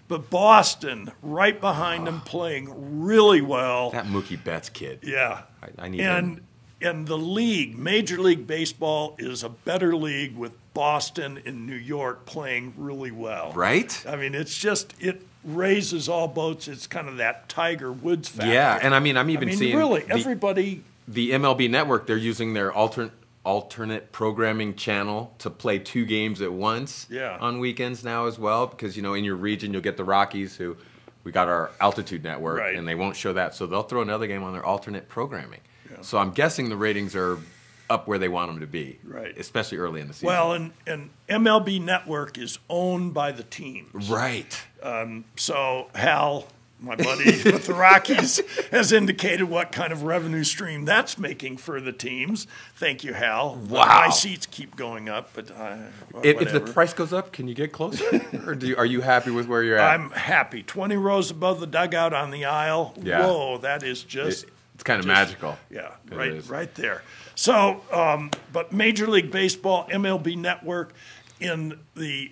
But Boston, right behind them, playing really well. That Mookie Betts kid. Yeah. I need him. And the league, Major League Baseball, is a better league with Boston and New York playing really well. Right? I mean, it raises all boats. It's kind of that Tiger Woods factor. Yeah, and I'm even seeing really everybody. The MLB Network, they're using their alternate programming channel to play 2 games at once on weekends now as well, because in your region you'll get the Rockies, who we got our altitude network, and they won't show that, so they'll throw another game on their alternate programming. Yeah. So I'm guessing the ratings are up where they want them to be. Right. Especially early in the season. Well, and MLB Network is owned by the teams. Right. So Hal, my buddy with the Rockies, has indicated what kind of revenue stream that's making for the teams. Thank you, Hal. Wow. My seats keep going up, but If the price goes up, can you get closer? Or are you happy with where you're at? I'm happy. 20 rows above the dugout on the aisle. Yeah. Whoa, that is just... It's kind of magical. Yeah, It is. right there. So, but Major League Baseball, MLB Network, in the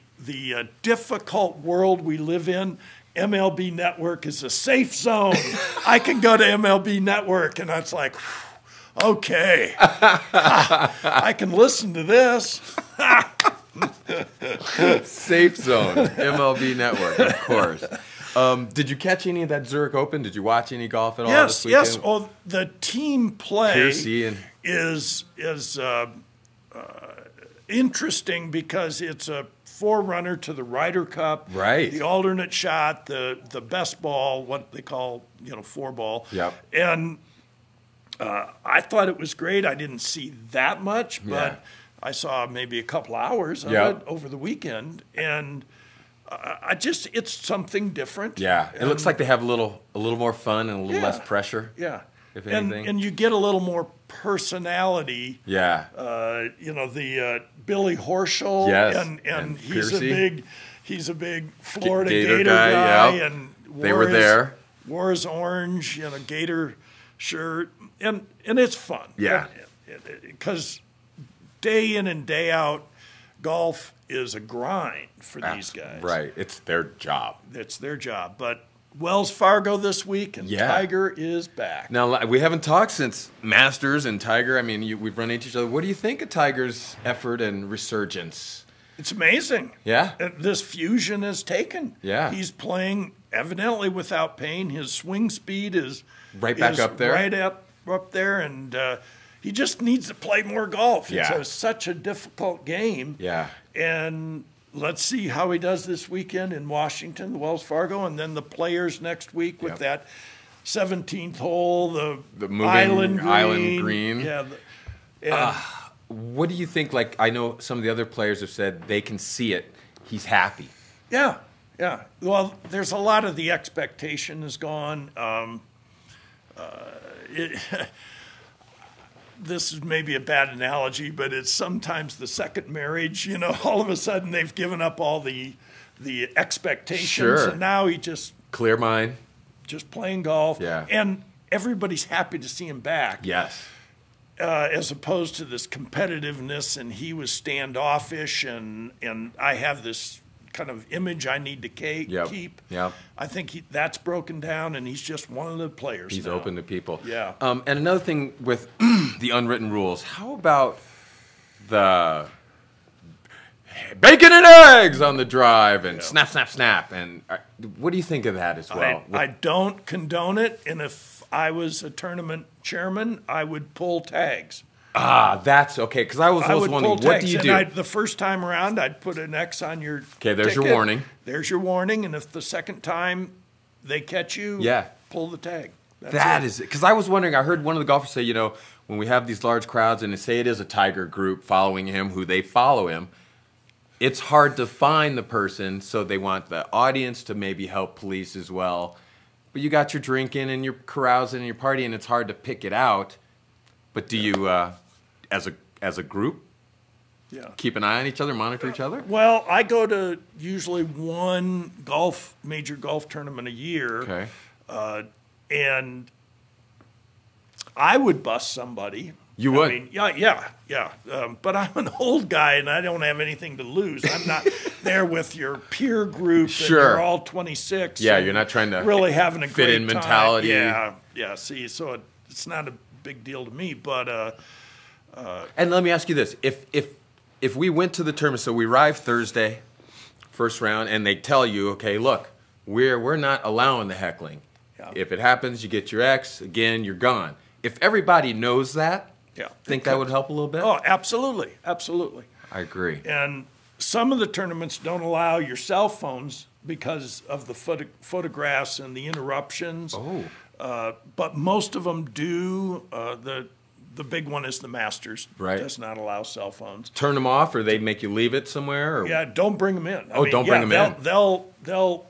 difficult world we live in, MLB Network is a safe zone. I can go to MLB Network, and that's like, okay, I can listen to this. Safe zone, MLB Network, of course. Did you catch any of that Zurich Open? Did you watch any golf at all this weekend? Yes. Oh, the team play Piercy and is interesting because it's a forerunner to the Ryder Cup, Right. The alternate shot, the best ball, what they call 4-ball. Yep. And I thought it was great. I didn't see that much, but Yeah. I saw maybe a couple hours of Yep. it over the weekend, and it's something different. yeah, it looks like they have a little more fun and a little Yeah. less pressure. Yeah. If and, anything. and you get a little more personality. Yeah. The Billy Horschel, Yes, and and he's Piercy. a big Florida Gator Gator guy, guy, yep. and They were there. Wore his orange, Gator shirt, and it's fun. Yeah. Because day in and day out, golf is a grind for these guys. Right. It's their job. It's their job, but. Wells Fargo this week, and Yeah. Tiger is back. Now, we haven't talked since Masters and Tiger. I mean, we've run into each other. What do you think of Tiger's effort and resurgence? It's amazing. Yeah? This fusion has taken. Yeah. He's playing evidently without pain. His swing speed is Right back up there? Right up there, and he just needs to play more golf. Yeah. It's such a difficult game. Yeah. And let's see how he does this weekend in Washington, the Wells Fargo, and then the Players next week with Yep. that 17th hole, the moving island green. Yeah. What do you think? Like, I know some of the other players have said they can see it. He's happy. Yeah. Well, there's a lot of the expectation is gone. This is maybe a bad analogy, but it's sometimes the second marriage. All of a sudden they've given up all the expectations, Sure. and now he just Clear mind. playing golf. Yeah. And everybody's happy to see him back. Yes. As opposed to this competitiveness, and he was standoffish, and I have this kind of image I need to Yep. keep. Yep. I think that's broken down, and he's just one of the players. He's now. open to people. Yeah. And another thing with the unwritten rules, how about the bacon and eggs on the drive and snap, snap, snap? And what do you think of that as well? I don't condone it, and if I was a tournament chairman, I would pull tags. That's okay, because I was I would wondering, pull what tags, do you do? and the first time around, I'd put an X on your Okay, there's your ticket. warning. There's your warning, and if the second time they catch you, Yeah. pull the tag. That's That it. is it. Because I was wondering, I heard one of the golfers say, when we have these large crowds and say it is a Tiger group following him, who they follow him, it's hard to find the person, so they want the audience to maybe help police as well. But you got your drinking and your carousing and your partying, and it's hard to pick it out. But do you, as a group, Yeah. keep an eye on each other, monitor each other? Well, I go to usually one major golf tournament a year. Okay. And I would bust somebody. You would? I mean, yeah. But I'm an old guy, and I don't have anything to lose. I'm not there with your peer group. Sure. And you're all 26. Yeah, and you're not trying to really having a fit great in time. mentality. Yeah. See, so it's not a big deal to me. But And let me ask you this: if we went to the tournament, so we arrive Thursday, first round, and they tell you, okay, look, we're not allowing the heckling. Yeah. If it happens, you get your X. Again, you're gone. If everybody knows that, yeah, think that would help a little bit. Oh, absolutely. I agree. And some of the tournaments don't allow your cell phones because of the photographs and the interruptions. Oh. But most of them do. the big one is the Masters. Right. Does not allow cell phones. Turn them off, or they make you leave it somewhere? Or? Yeah, don't bring them in. Don't bring them in. They'll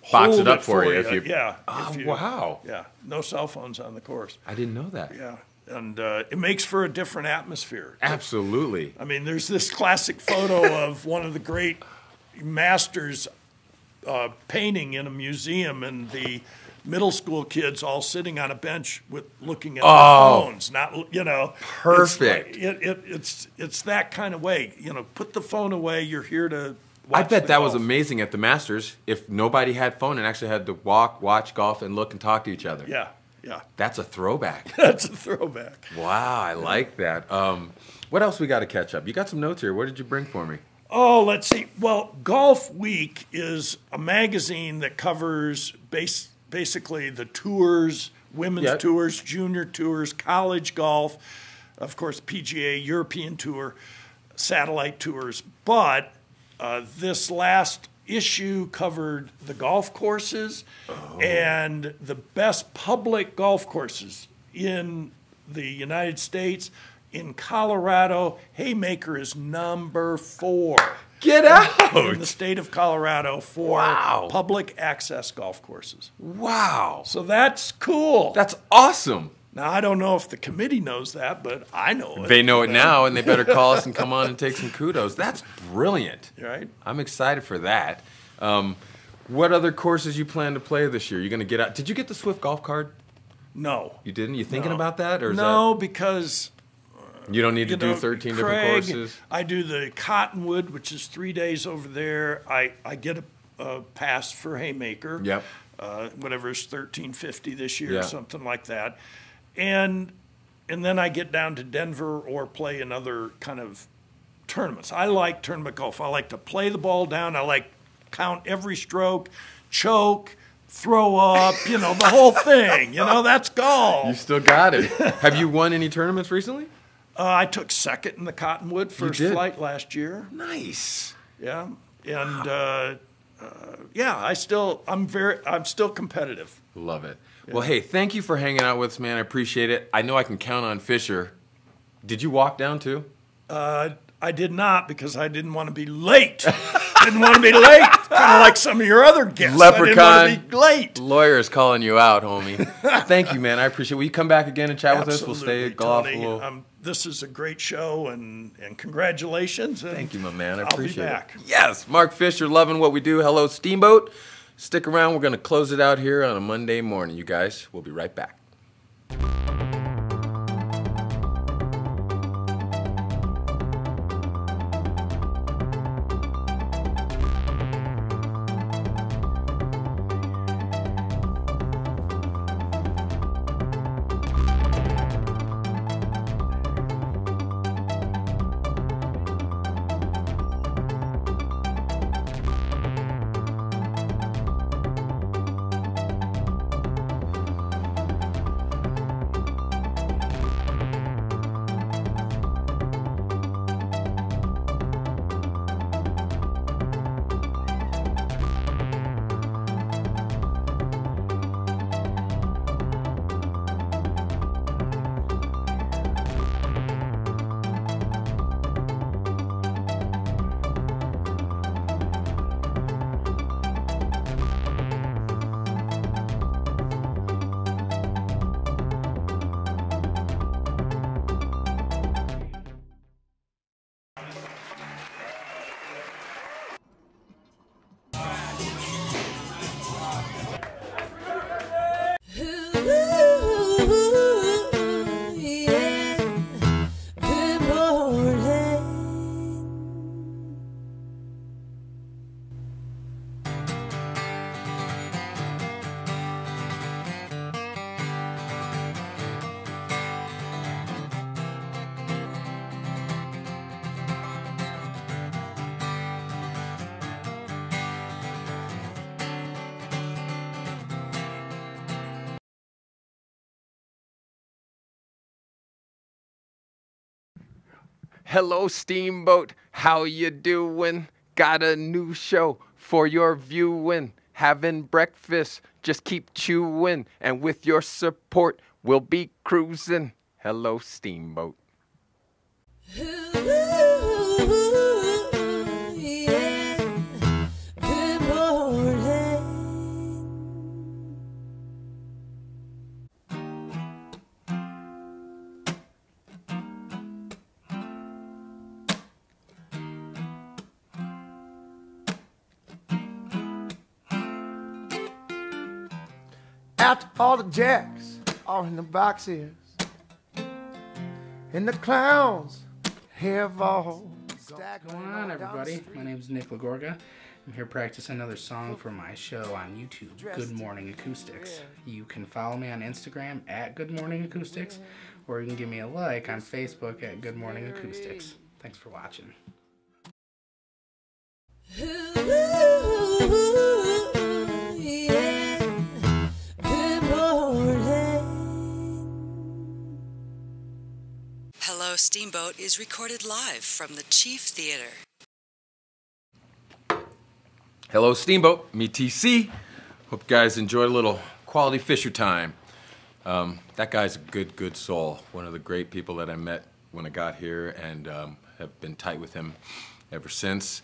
Box hold it up for you if you. Yeah. Oh, if you, wow. Yeah, no cell phones on the course. I didn't know that. Yeah, and it makes for a different atmosphere. Absolutely. I mean, there's this classic photo of one of the great Masters painting in a museum, and the middle school kids all sitting on a bench looking at their phones. Not, you know, perfect. It's that kind of way. You know, put the phone away. You're here to. I bet that golf. was amazing at the Masters if nobody had phone and actually had to walk, watch golf, and look and talk to each other. Yeah, yeah. That's a throwback. That's a throwback. Wow, I like that. What else we got to catch up? You got some notes here. What did you bring for me? Oh, let's see. Well, Golf Week is a magazine that covers basically the tours, women's tours, junior tours, college golf, of course, PGA, European Tour, satellite tours. But this last issue covered the golf courses and the best public golf courses in the United States. In Colorado, Haymaker is number 4. Get out! In the state of Colorado for public access golf courses. Wow. So that's cool. That's awesome. Now, I don't know if the committee knows that, but I know it. They know it now, and they better call us and come on and take some kudos. That's brilliant. Right? I'm excited for that. What other courses you plan to play this year? You going to get out? Did you get the Swift golf card? No. You didn't? You thinking about that? Or is no, because... You don't need to do 13 different courses? I do the Cottonwood, which is 3 days over there. I get a pass for Haymaker. Yep. Whatever is $13.50 this year, or something like that. And then I get down to Denver or play in other kind of tournaments. I like tournament golf. I like to play the ball down. I like count every stroke, choke, throw up, you know, the whole thing. You know, that's golf. You still got it. Have you won any tournaments recently? I took second in the Cottonwood first flight last year. Nice. Yeah, and I'm still competitive. Love it. Yeah. Well, hey, thank you for hanging out with us, man. I appreciate it. I know I can count on Fisher. Did you walk down too? I did not, because I didn't want to be late. Didn't want to be late. Kind of like some of your other guests. Leprechaun. I didn't want to be late. Lawyer's calling you out, homie. Thank you, man. I appreciate it. Will you come back again and chat with us? We'll stay at golf. This is a great show, and congratulations. And thank you, my man. I appreciate I'll be back. it. Yes, Mark Fisher, loving what we do. Hello, Steamboat. Stick around. We're going to close it out here on a Monday morning, you guys. We'll be right back. Hello, Steamboat. How you doing? Got a new show for your viewing. Having breakfast, just keep chewing. And with your support, we'll be cruising. Hello, Steamboat. After all the jacks are in the boxes, and the clowns have all What's going on, everybody? My name is Nick Lagorga. I'm here practicing another song for my show on YouTube, Good Morning Acoustics. You can follow me on Instagram at Good Morning Acoustics, or you can give me a like on Facebook at Good Morning Acoustics. Thanks for watching. Hello, Steamboat is recorded live from the Chief Theater. Hello, Steamboat. Me, TC. Hope you guys enjoyed a little quality Fisher time. That guy's a good soul. One of the great people that I met when I got here, and have been tight with him ever since.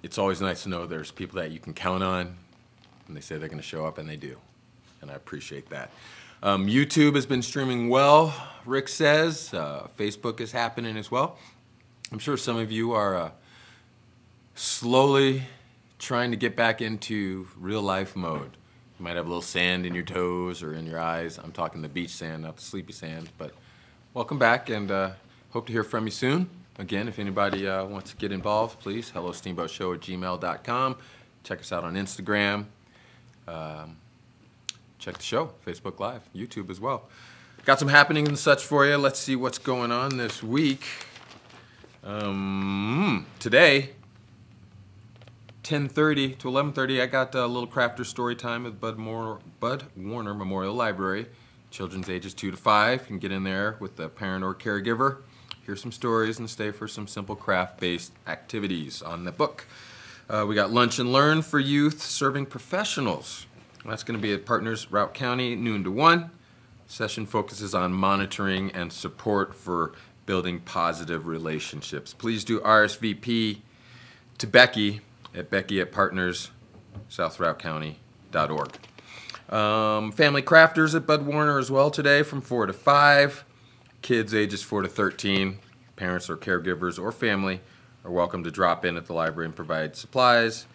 It's always nice to know there's people that you can count on, and they say they're going to show up, and they do. And I appreciate that. YouTube has been streaming well, Rick says. Facebook is happening as well. I'm sure some of you are slowly trying to get back into real life mode. You might have a little sand in your toes or in your eyes. I'm talking the beach sand, not the sleepy sand. But welcome back, and hope to hear from you soon. Again, if anybody wants to get involved, please, hellosteamboatshow@gmail.com. Check us out on Instagram. Check the show, Facebook Live, YouTube as well. Got some happenings and such for you. Let's see what's going on this week. Today, 10:30 to 11:30, I got a little crafter story time at Bud Warner Memorial Library. Children's ages 2 to 5 you can get in there with a parent or caregiver, hear some stories, and stay for some simple craft-based activities on the book. We got Lunch and Learn for youth serving professionals. That's going to be at Partners, Routt County, noon to 1. Session focuses on monitoring and support for building positive relationships. Please do RSVP to Becky at becky@partnerssouthrouttcounty.org. Family crafters at Bud Warner as well today from 4 to 5. Kids ages 4 to 13, parents or caregivers or family are welcome to drop in at the library and provide supplies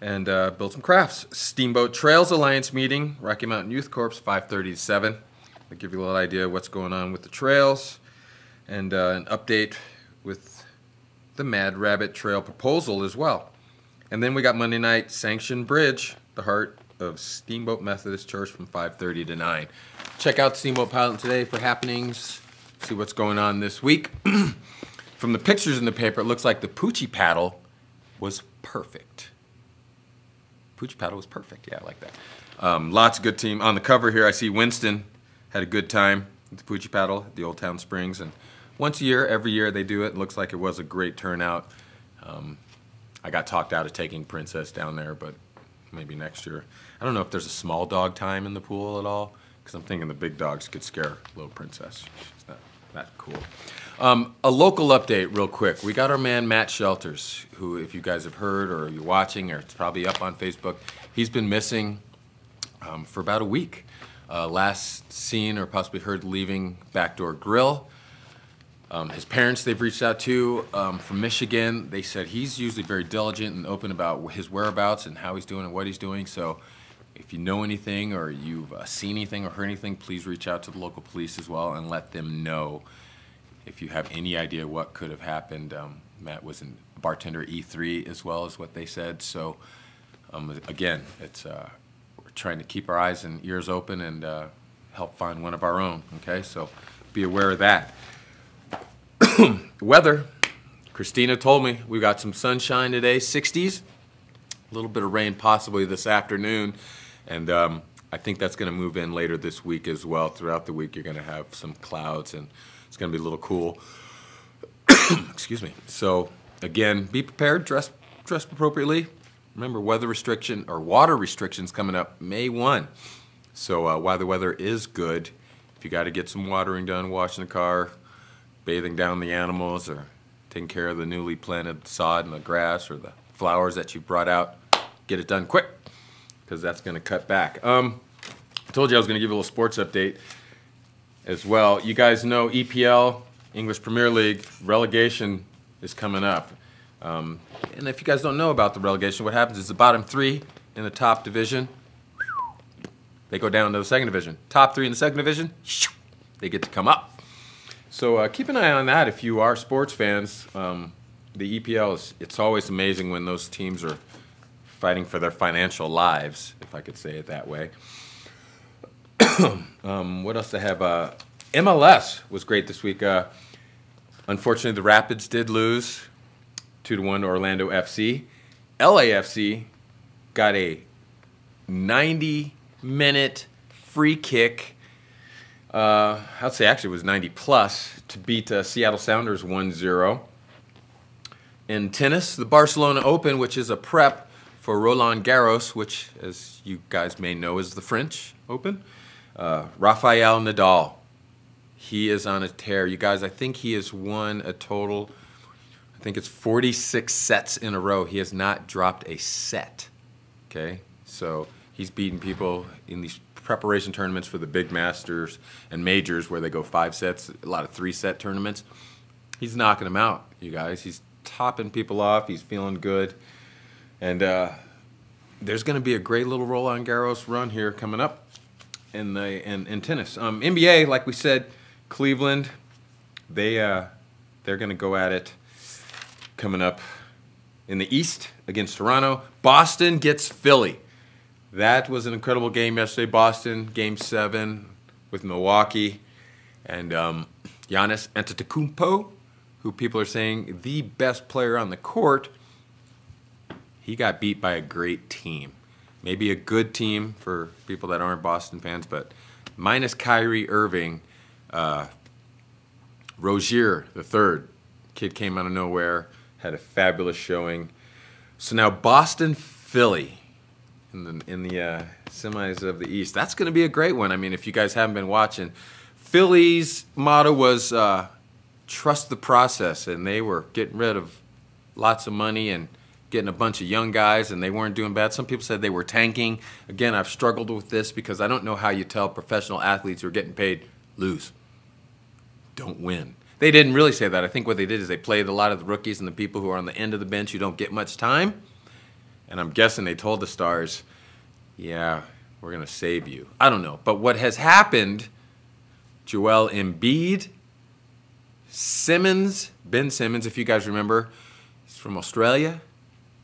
and build some crafts. Steamboat Trails Alliance meeting, Rocky Mountain Youth Corps, 5:30 to 7. I'll give you a little idea of what's going on with the trails, and an update with the Mad Rabbit Trail proposal as well. And then we got Monday night, Sanction Bridge, the heart of Steamboat Methodist Church, from 5:30 to 9. Check out Steamboat Pilot today for happenings, see what's going on this week. From the pictures in the paper, it looks like the Poochie paddle was perfect. Poochie paddle was perfect. Yeah, I like that. Lots of good team. On the cover here, I see Winston had a good time with the Poochie paddle at the Old Town Springs. And once a year, every year they do it. It looks like it was a great turnout. I got talked out of taking Princess down there, but maybe next year. I don't know if there's a small dog time in the pool at all, because I'm thinking the big dogs could scare little Princess. She's not that cool. A local update real quick. We got our man Matt Shelters, who, if you guys have heard or you're watching, or it's probably up on Facebook, he's been missing for about a week. Last seen or possibly heard leaving Backdoor Grill. His parents they've reached out to from Michigan. They said he's usually very diligent and open about his whereabouts and how he's doing and what he's doing. So if you know anything or you've seen anything or heard anything, please reach out to the local police as well and let them know if you have any idea what could have happened. Matt was a bartender E3 as well, as what they said. So again, it's we're trying to keep our eyes and ears open and help find one of our own. Okay, so be aware of that. Weather. Christina told me we got some sunshine today, 60s. A little bit of rain possibly this afternoon, and I think that's going to move in later this week as well. Throughout the week, you're going to have some clouds, and it's going to be a little cool. Excuse me. So again, be prepared, dress appropriately. Remember, water restrictions coming up May 1. So while the weather is good, if if you got to get some watering done, washing the car, bathing down the animals, or taking care of the newly planted sod and the grass or the flowers that you brought out, get it done quick, because that's going to cut back. I told you I was going to give you a little sports update as well. You guys know EPL, English Premier League, relegation is coming up. And if you guys don't know about the relegation, what happens is the bottom three in the top division, they go down to the second division. Top three in the second division, they get to come up. So keep an eye on that if you are sports fans. The EPL, it's always amazing when those teams are fighting for their financial lives, if I could say it that way. What else do I have? MLS was great this week. Unfortunately, the Rapids did lose 2-1 to Orlando FC. LAFC got a 90-minute free kick. I'd say actually it was 90 plus to beat Seattle Sounders 1-0. In tennis, the Barcelona Open, which is a prep for Roland Garros, which, as you guys may know, is the French Open. Rafael Nadal, he is on a tear. You guys, I think he has won a total, I think it's 46 sets in a row. He has not dropped a set, okay? So he's beaten people in these preparation tournaments for the big masters and majors where they go 5 sets, a lot of 3-set tournaments. He's knocking them out, you guys. He's topping people off. He's feeling good. And there's going to be a great little Roland Garros run here coming up in tennis. NBA, like we said, Cleveland, they're going to go at it coming up in the East against Toronto. Boston gets Philly. That was an incredible game yesterday. Boston, Game 7 with Milwaukee. And Giannis Antetokounmpo, who people are saying the best player on the court, he got beat by a great team. Maybe a good team for people that aren't Boston fans, but minus Kyrie Irving, Rozier III, kid came out of nowhere, had a fabulous showing. So now Boston, Philly in the semis of the East. That's going to be a great one. I mean, if you guys haven't been watching, Philly's motto was trust the process, and they were getting rid of lots of money and getting a bunch of young guys, and they weren't doing bad. Some people said they were tanking. Again, I've struggled with this because I don't know how you tell professional athletes who are getting paid, lose, don't win. They didn't really say that. I think what they did is they played a lot of the rookies and the people who are on the end of the bench who don't get much time, and I'm guessing they told the stars, yeah, we're going to save you. I don't know. But what has happened, Joel Embiid, Ben Simmons, if you guys remember, he's from Australia,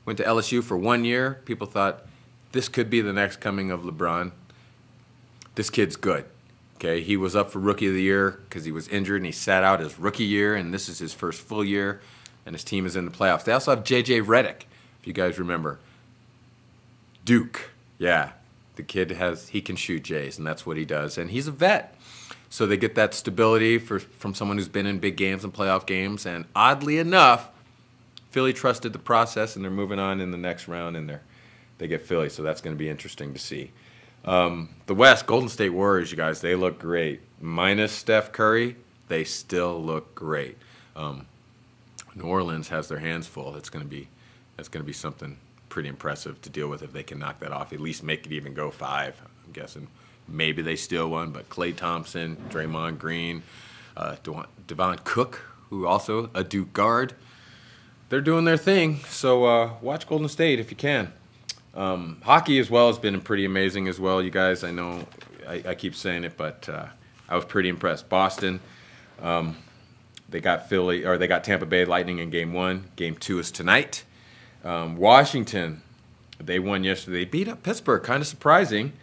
went to LSU for 1 year. People thought this could be the next coming of LeBron. This kid's good. Okay, he was up for Rookie of the Year because he was injured and he sat out his rookie year, and this is his first full year, and his team is in the playoffs. They also have J.J. Redick, if you guys remember. Duke, yeah. The kid he can shoot Jays, and that's what he does, and he's a vet. So they get that stability from someone who's been in big games and playoff games, and oddly enough, Philly trusted the process, and they're moving on in the next round, and they get Philly, so that's going to be interesting to see. The West, Golden State Warriors, you guys, they look great. Minus Steph Curry, they still look great. New Orleans has their hands full. That's going to be something pretty impressive to deal with if they can knock that off. At least make it even go 5. I'm guessing maybe they steal one, but Klay Thompson, Draymond Green, Devon Cook, who also a Duke guard, they're doing their thing. So watch Golden State if you can. Hockey as well has been pretty amazing as well, you guys. I know I keep saying it, but I was pretty impressed. Boston, they got Tampa Bay Lightning in Game 1. Game 2 is tonight. Washington, they won yesterday. They beat up Pittsburgh, kind of surprising.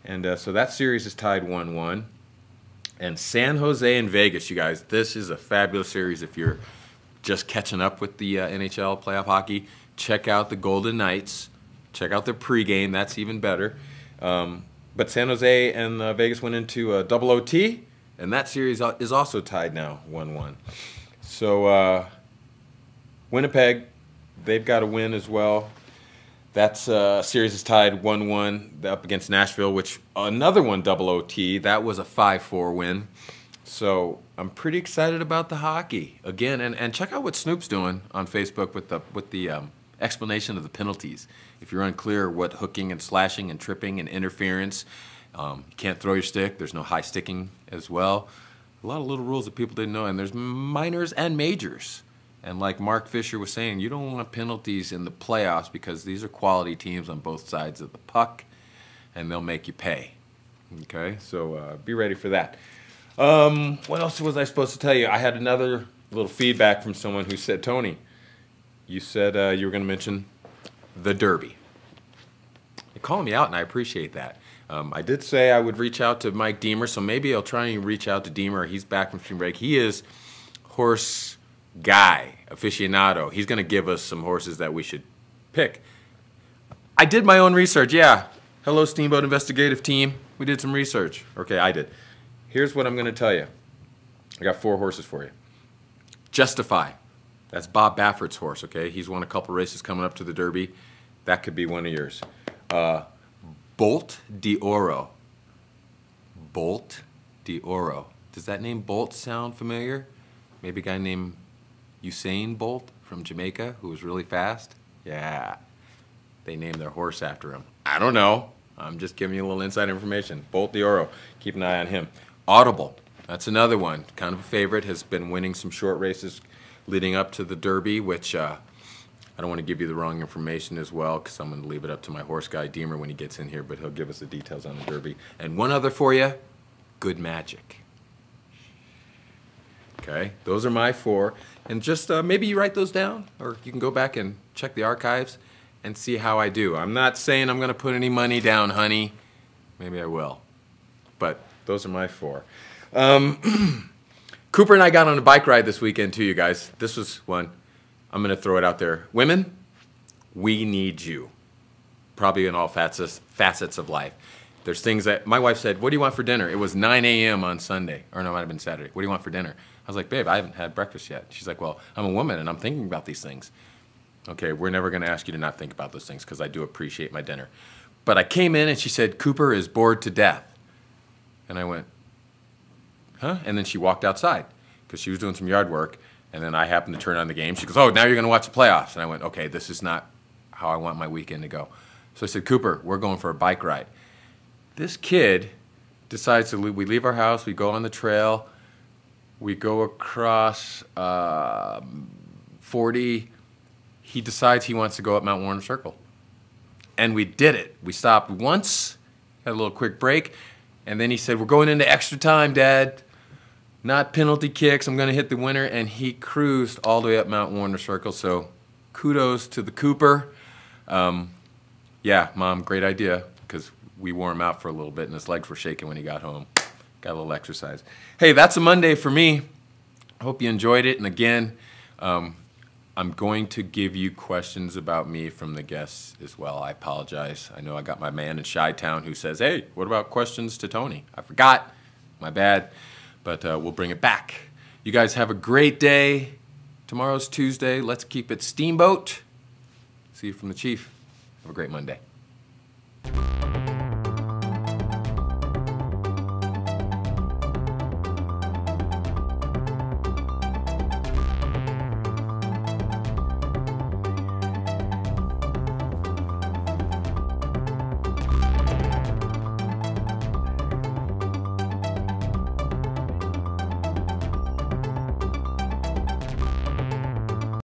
And so that series is tied 1-1. And San Jose and Vegas, you guys, this is a fabulous series if you're just catching up with the NHL playoff hockey. Check out the Golden Knights. Check out their pregame. That's even better. But San Jose and Vegas went into a double OT, and that series is also tied now 1-1. So Winnipeg, they've got to win as well. That's series is tied 1-1 up against Nashville, which another one double OT. That was a 5-4 win. So I'm pretty excited about the hockey again, and check out what Snoop's doing on Facebook with the explanation of the penalties. If you're unclear what hooking and slashing and tripping and interference, you can't throw your stick. There's no high sticking as well. A lot of little rules that people didn't know, and there's minors and majors. And like Mark Fisher was saying, you don't want penalties in the playoffs because these are quality teams on both sides of the puck, and they'll make you pay. Okay, so be ready for that. What else was I supposed to tell you? I had another little feedback from someone who said, Tony, you said you were going to mention the Derby. You're calling me out, and I appreciate that. I did say I would reach out to Mike Deemer, so maybe I'll try and reach out to Deemer. He's back from spring break. He is horse guy, aficionado. He's going to give us some horses that we should pick. I did my own research, yeah. Hello, Steamboat investigative team. We did some research. Okay, I did. Here's what I'm going to tell you. I got 4 horses for you. Justify. That's Bob Baffert's horse, okay? He's won a couple races coming up to the Derby. That could be one of yours. Bolt d'Oro. Bolt d'Oro. Does that name Bolt sound familiar? Maybe a guy named Usain Bolt from Jamaica who was really fast? Yeah. They named their horse after him. I don't know. I'm just giving you a little inside information. Bolt d'Oro. Keep an eye on him. Audible. That's another one. Kind of a favorite. Has been winning some short races leading up to the Derby, which I don't want to give you the wrong information as well because I'm going to leave it up to my horse guy, Deemer, when he gets in here, but he'll give us the details on the Derby. And one other for you, Good Magic. Okay, those are my 4. And just maybe you write those down, or you can go back and check the archives and see how I do. I'm not saying I'm going to put any money down, honey. Maybe I will. But those are my 4. Cooper and I got on a bike ride this weekend too, you guys. This was one. I'm going to throw it out there. Women, we need you. Probably in all facets of life. There's things that my wife said, what do you want for dinner? It was 9 a.m. on Sunday. Or no, it might have been Saturday. What do you want for dinner? I was like, babe, I haven't had breakfast yet. She's like, well, I'm a woman and I'm thinking about these things. Okay, we're never going to ask you to not think about those things because I do appreciate my dinner. But I came in and she said, Cooper is bored to death. And I went, huh? And then she walked outside because she was doing some yard work. And then I happened to turn on the game. She goes, oh, now you're going to watch the playoffs. And I went, okay, this is not how I want my weekend to go. So I said, Cooper, we're going for a bike ride. This kid decides to we leave our house, we go on the trail, we go across 40. He decides he wants to go up Mount Warner Circle. And we did it. We stopped once, had a little quick break, and then he said, we're going into extra time, Dad. Not penalty kicks. I'm going to hit the winner. And he cruised all the way up Mount Warner Circle. So kudos to the Cooper. Yeah, Mom, great idea because we wore him out for a little bit and his legs were shaking when he got home. Got a little exercise. Hey, that's a Monday for me. I hope you enjoyed it. And again, I'm going to give you questions about me from the guests as well. I apologize. I know I got my man in Chi-Town who says, hey, what about questions to Tony? I forgot. My bad. But we'll bring it back. You guys have a great day. Tomorrow's Tuesday. Let's keep it Steamboat. See you from the Chief. Have a great Monday.